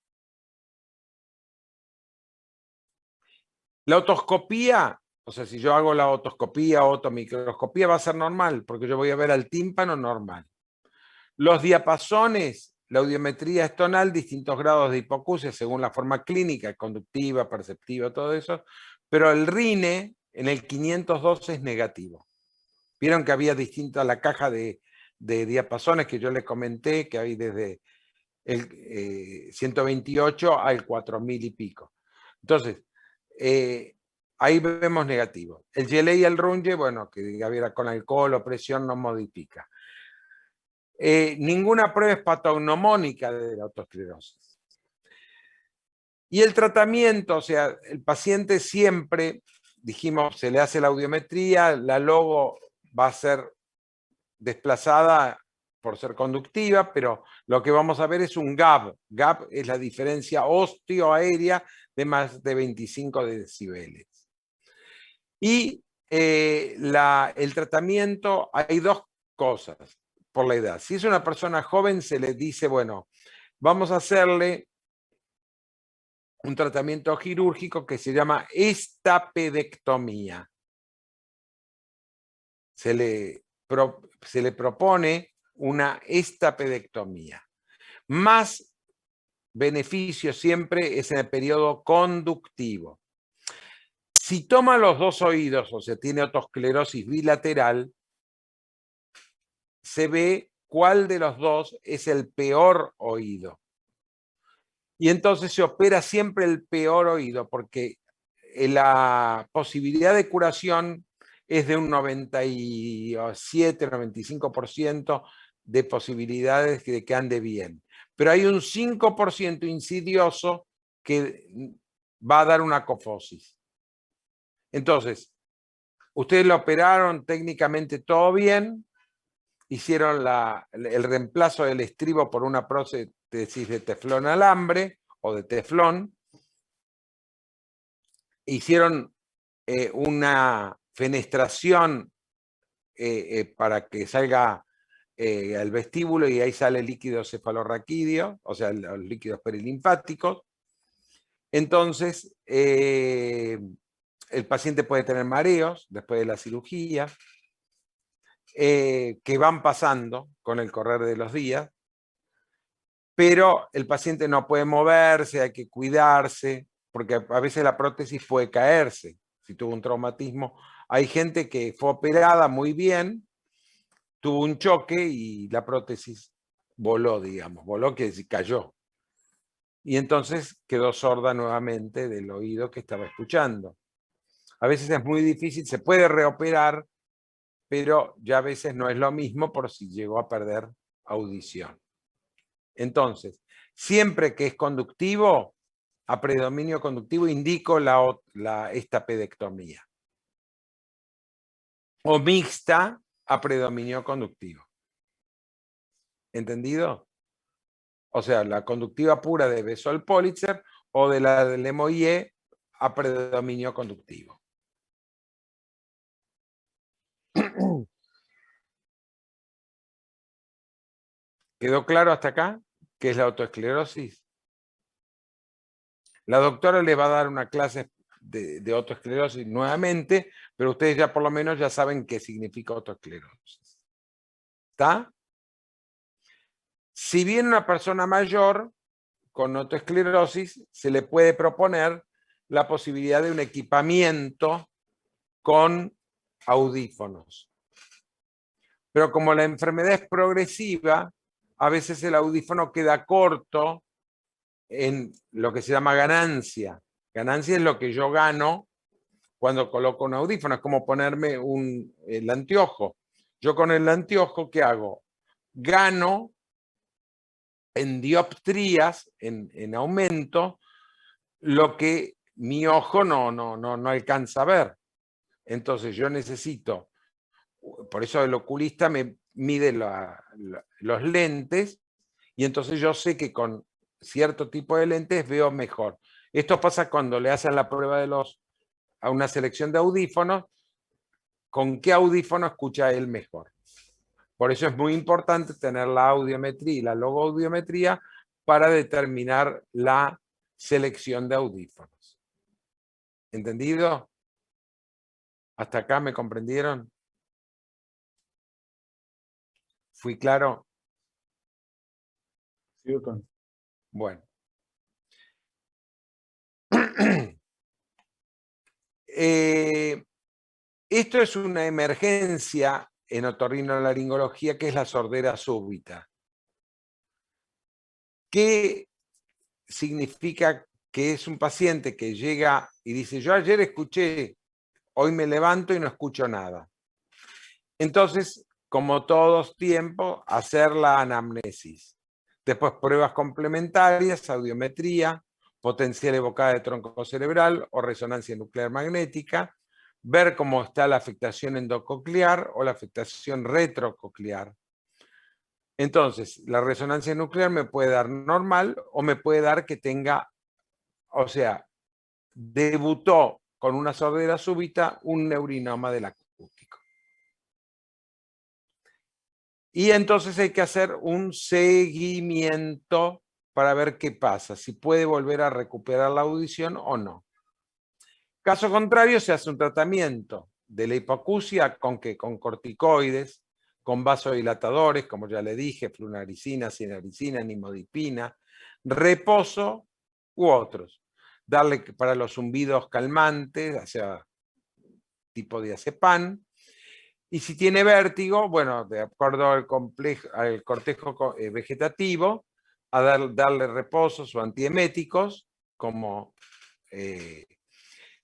La otoscopía, o sea, si yo hago la otoscopía o otomicroscopía, va a ser normal, porque yo voy a ver al tímpano normal. Los diapasones, la audiometría es tonal, distintos grados de hipoacusia según la forma clínica, conductiva, perceptiva, todo eso, pero el RINE en el 512 es negativo. Vieron que había distinta la caja de diapasones que yo les comenté, que hay desde el 128 al 4000 y pico. Entonces, ahí vemos negativo. El GLE y el Runge, bueno, que diga con alcohol o presión no modifica. Ninguna prueba es patognomónica de la autoesclerosis. Y el tratamiento, o sea, el paciente siempre, dijimos, se le hace la audiometría, la logo va a ser desplazada por ser conductiva, pero lo que vamos a ver es un gap. Gap es la diferencia osteoaérea de más de 25 decibeles. Y el tratamiento, hay dos cosas por la edad. Si es una persona joven, se le dice, bueno, vamos a hacerle un tratamiento quirúrgico que se llama estapedectomía. Se le propone una estapedectomía. Más beneficio siempre es en el periodo conductivo. Si toma los dos oídos, o sea, tiene otosclerosis bilateral, se ve cuál de los dos es el peor oído. Y entonces se opera siempre el peor oído, porque la posibilidad de curación es de un 97-95% de posibilidades de que ande bien. Pero hay un 5% insidioso que va a dar una cofosis. Entonces, ustedes lo operaron técnicamente todo bien, hicieron el reemplazo del estribo por una prótesis de teflón alambre o de teflón, hicieron una fenestración para que salga al vestíbulo y ahí sale el líquido cefalorraquídeo, o sea, los líquidos perilinfáticos. Entonces, el paciente puede tener mareos después de la cirugía, que van pasando con el correr de los días, pero el paciente no puede moverse, hay que cuidarse, porque a veces la prótesis puede caerse, si tuvo un traumatismo. Hay gente que fue operada muy bien, tuvo un choque y la prótesis voló, digamos, voló que cayó. Y entonces quedó sorda nuevamente del oído que estaba escuchando. A veces es muy difícil, se puede reoperar, pero ya a veces no es lo mismo por si llegó a perder audición. Entonces, siempre que es conductivo, a predominio conductivo, indico la estapedectomía. O mixta a predominio conductivo. ¿Entendido? o sea, la conductiva pura de Besol-Politzer o de la del Lemoyé a predominio conductivo. ¿Quedó claro hasta acá qué es la autoesclerosis? La doctora le va a dar una clase de autoesclerosis nuevamente, pero ustedes ya por lo menos ya saben qué significa autoesclerosis. ¿Está? Si bien una persona mayor con autoesclerosis se le puede proponer la posibilidad de un equipamiento con audífonos. Pero como la enfermedad es progresiva, a veces el audífono queda corto en lo que se llama ganancia. Ganancia es lo que yo gano cuando coloco un audífono, es como ponerme el anteojo. Yo con el anteojo, ¿qué hago? Gano en dioptrías, en aumento, lo que mi ojo no alcanza a ver. Entonces yo necesito, por eso el oculista me mide los lentes, y entonces yo sé que con cierto tipo de lentes veo mejor. Esto pasa cuando le hacen la prueba a una selección de audífonos, con qué audífono escucha él mejor. Por eso es muy importante tener la audiometría y la logoaudiometría para determinar la selección de audífonos. ¿Entendido? ¿Hasta acá me comprendieron? ¿Fui claro? Sí, doctor. Bueno. Esto es una emergencia en otorrinolaringología, que es la sordera súbita. ¿Qué significa? Que es un paciente que llega y dice, yo ayer escuché, hoy me levanto y no escucho nada. Entonces, como todos tiempos, hacer la anamnesis. Después pruebas complementarias, audiometría, potencial evocada de tronco cerebral o resonancia nuclear magnética, ver cómo está la afectación endococlear o la afectación retrococlear. Entonces, la resonancia nuclear me puede dar normal o me puede dar que tenga, o sea, debutó con una sordera súbita un neurinoma del acústico. Y entonces hay que hacer un seguimiento para ver qué pasa, si puede volver a recuperar la audición o no. Caso contrario, se hace un tratamiento de la hipoacusia con corticoides, con vasodilatadores, como ya le dije, flunaricina, sinaricina, nimodipina, reposo u otros. Darle para los zumbidos calmantes, o sea, tipo diazepam. Y si tiene vértigo, bueno, de acuerdo al cortejo vegetativo, a darle reposos o antieméticos, como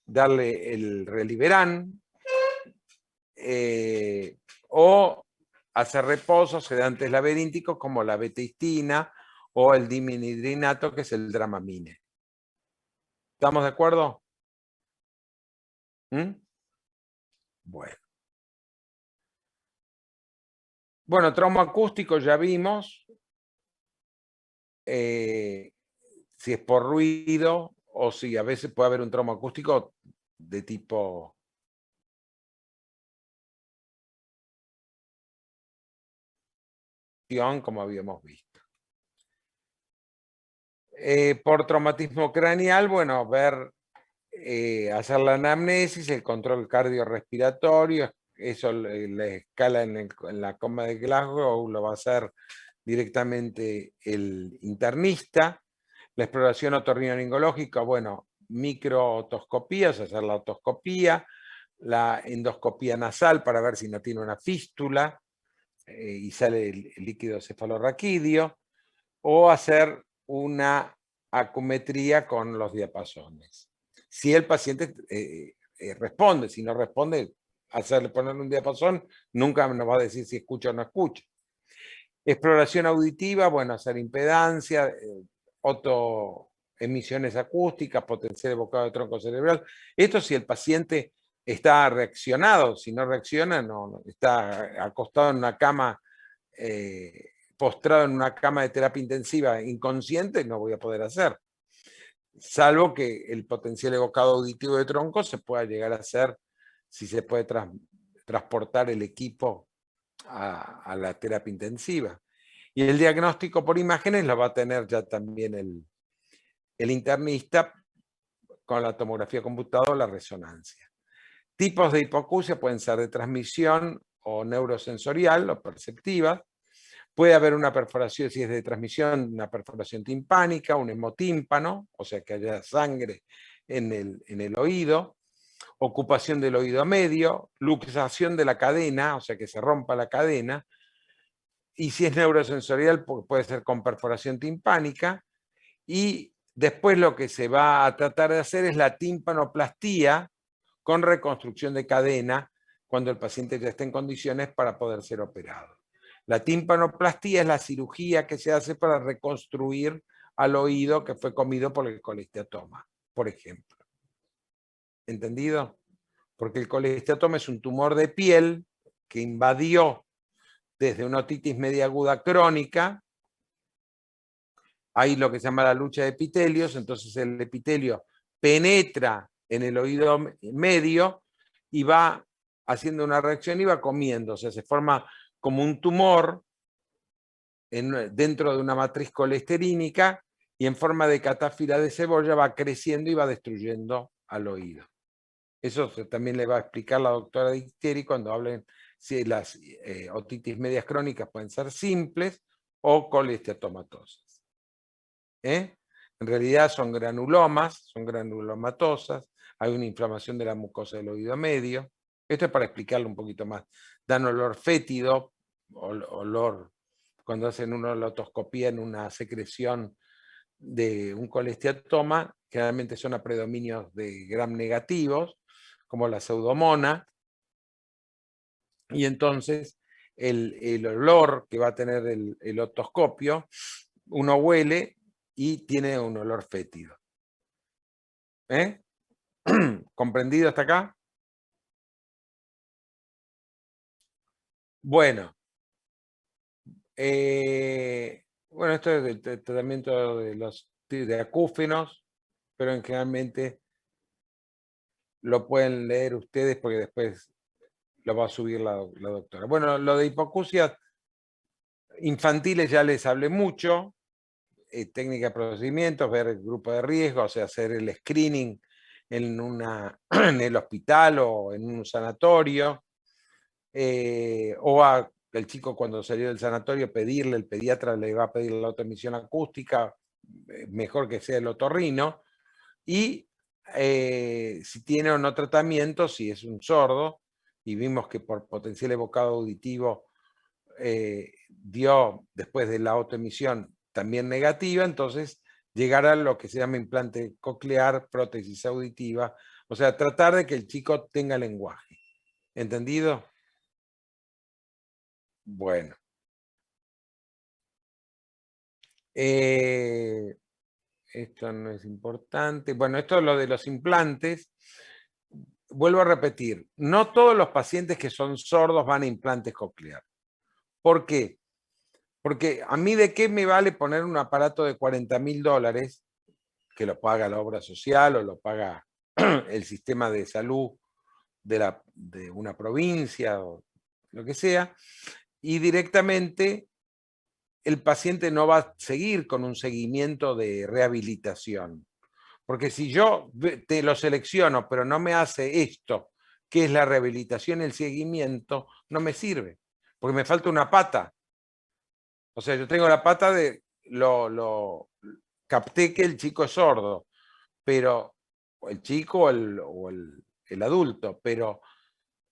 darle el Reliberan, o hacer reposos sedantes laberínticos como la beteistina o el dimenhidrinato, que es el Dramamine. ¿Estamos de acuerdo? ¿Mm? Bueno, trauma acústico ya vimos. Si es por ruido o si a veces puede haber un trauma acústico de tipo como habíamos visto. Por traumatismo craneal, bueno, hacer la anamnesis, el control cardiorrespiratorio, eso la escala en la coma de Glasgow lo va a hacer directamente el internista. La exploración otorrinolaringológica, bueno, microotoscopías, hacer la otoscopía, la endoscopía nasal para ver si no tiene una fístula y sale el líquido cefalorraquídeo, o hacer una acumetría con los diapasones. Si el paciente responde, si no responde, hacerle poner un diapasón, nunca nos va a decir si escucha o no escucha. Exploración auditiva, bueno, hacer impedancia, emisiones acústicas, potencial evocado de tronco cerebral. Esto si el paciente está reaccionado, si no reacciona, no está acostado en una cama postrado en una cama de terapia intensiva inconsciente, no voy a poder hacer. Salvo que el potencial evocado auditivo de tronco se pueda llegar a hacer, si se puede transportar el equipo a la terapia intensiva. Y el diagnóstico por imágenes lo va a tener ya también el internista con la tomografía computada o la resonancia. Tipos de hipoacusia pueden ser de transmisión o neurosensorial o perceptiva. Puede haber una perforación, si es de transmisión, una perforación timpánica, un hemotímpano, o sea que haya sangre en el oído, ocupación del oído medio, luxación de la cadena, o sea que se rompa la cadena, y si es neurosensorial puede ser con perforación timpánica, y después lo que se va a tratar de hacer es la timpanoplastía con reconstrucción de cadena cuando el paciente ya esté en condiciones para poder ser operado. La timpanoplastía es la cirugía que se hace para reconstruir al oído que fue comido por el colesteatoma, por ejemplo. ¿Entendido? Porque el colesteatoma es un tumor de piel que invadió desde una otitis media aguda crónica. Hay lo que se llama la lucha de epitelios, entonces el epitelio penetra en el oído medio y va haciendo una reacción y va comiendo, o sea, se forma como un tumor dentro de una matriz colesterínica y en forma de catáfila de cebolla va creciendo y va destruyendo al oído. Eso también le va a explicar la doctora Dictieri cuando hablen si las otitis medias crónicas pueden ser simples o colesteatomatosas. En realidad son granulomas, son granulomatosas, hay una inflamación de la mucosa del oído medio. Esto es para explicarlo un poquito más. Dan olor fétido, olor cuando hacen una olotoscopía en una secreción de un colesteatoma, generalmente son a predominios de gram negativos, como la pseudomona, y entonces el olor que va a tener el otoscopio, uno huele y tiene un olor fétido. ¿Comprendido hasta acá? Bueno. Bueno, esto es el tratamiento de acúfenos, pero generalmente lo pueden leer ustedes porque después lo va a subir la doctora. Bueno, lo de hipoacusias infantiles ya les hablé mucho, técnica de procedimientos, ver el grupo de riesgo, o sea, hacer el screening en el hospital o en un sanatorio, o el chico cuando salió del sanatorio pedirle, el pediatra le va a pedir la autoemisión acústica, mejor que sea el otorrino, y si tiene o no tratamiento, si es un sordo, y vimos que por potencial evocado auditivo dio después de la autoemisión también negativa, entonces llegar a lo que se llama implante coclear, prótesis auditiva, o sea, tratar de que el chico tenga lenguaje. ¿Entendido? Bueno. Esto no es importante. Bueno, esto es lo de los implantes. Vuelvo a repetir, no todos los pacientes que son sordos van a implantes coclear. ¿Por qué? Porque a mí de qué me vale poner un aparato de $40.000 que lo paga la obra social o lo paga el sistema de salud de una provincia o lo que sea, y directamente el paciente no va a seguir con un seguimiento de rehabilitación. Porque si yo te lo selecciono, pero no me hace esto, que es la rehabilitación y el seguimiento, no me sirve, porque me falta una pata. O sea, yo tengo la pata de capté que el chico es sordo, pero el chico o el adulto, pero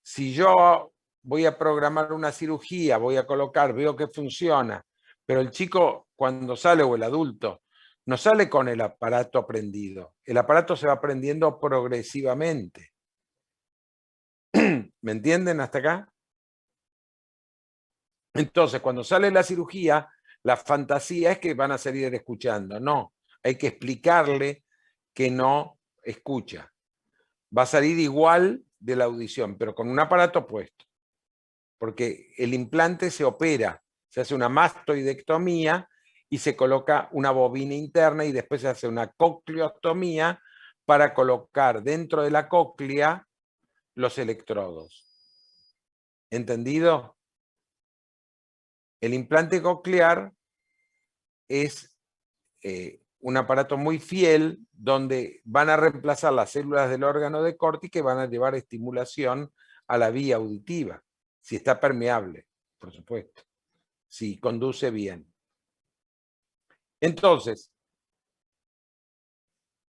si yo voy a programar una cirugía, voy a colocar, veo que funciona, pero el chico cuando sale o el adulto no sale con el aparato prendido, el aparato se va prendiendo progresivamente. ¿Me entienden hasta acá? Entonces, cuando sale la cirugía, la fantasía es que van a salir escuchando. No, hay que explicarle que no escucha. Va a salir igual de la audición, pero con un aparato puesto. Porque el implante se opera, Se hace una mastoidectomía y se coloca una bobina interna y después se hace una cocleostomía para colocar dentro de la cóclea los electrodos. ¿Entendido? El implante coclear es un aparato muy fiel donde van a reemplazar las células del órgano de Corti que van a llevar estimulación a la vía auditiva, si está permeable, por supuesto, si conduce bien. Entonces,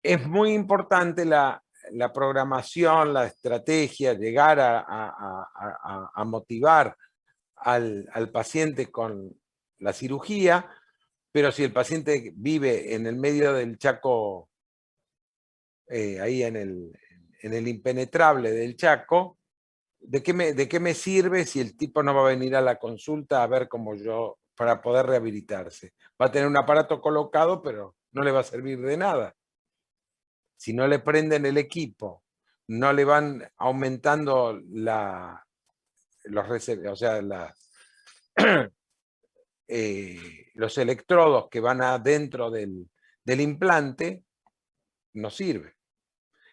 es muy importante la programación, la estrategia, llegar a motivar al paciente con la cirugía, pero si el paciente vive en el medio del Chaco, ahí en el impenetrable del Chaco, ¿de qué me sirve si el tipo no va a venir a la consulta a ver cómo yo, para poder rehabilitarse? Va a tener un aparato colocado, pero no le va a servir de nada. Si no le prenden el equipo, no le van aumentando los electrodos que van adentro del implante, no sirve.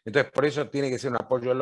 Entonces, por eso tiene que ser un apoyo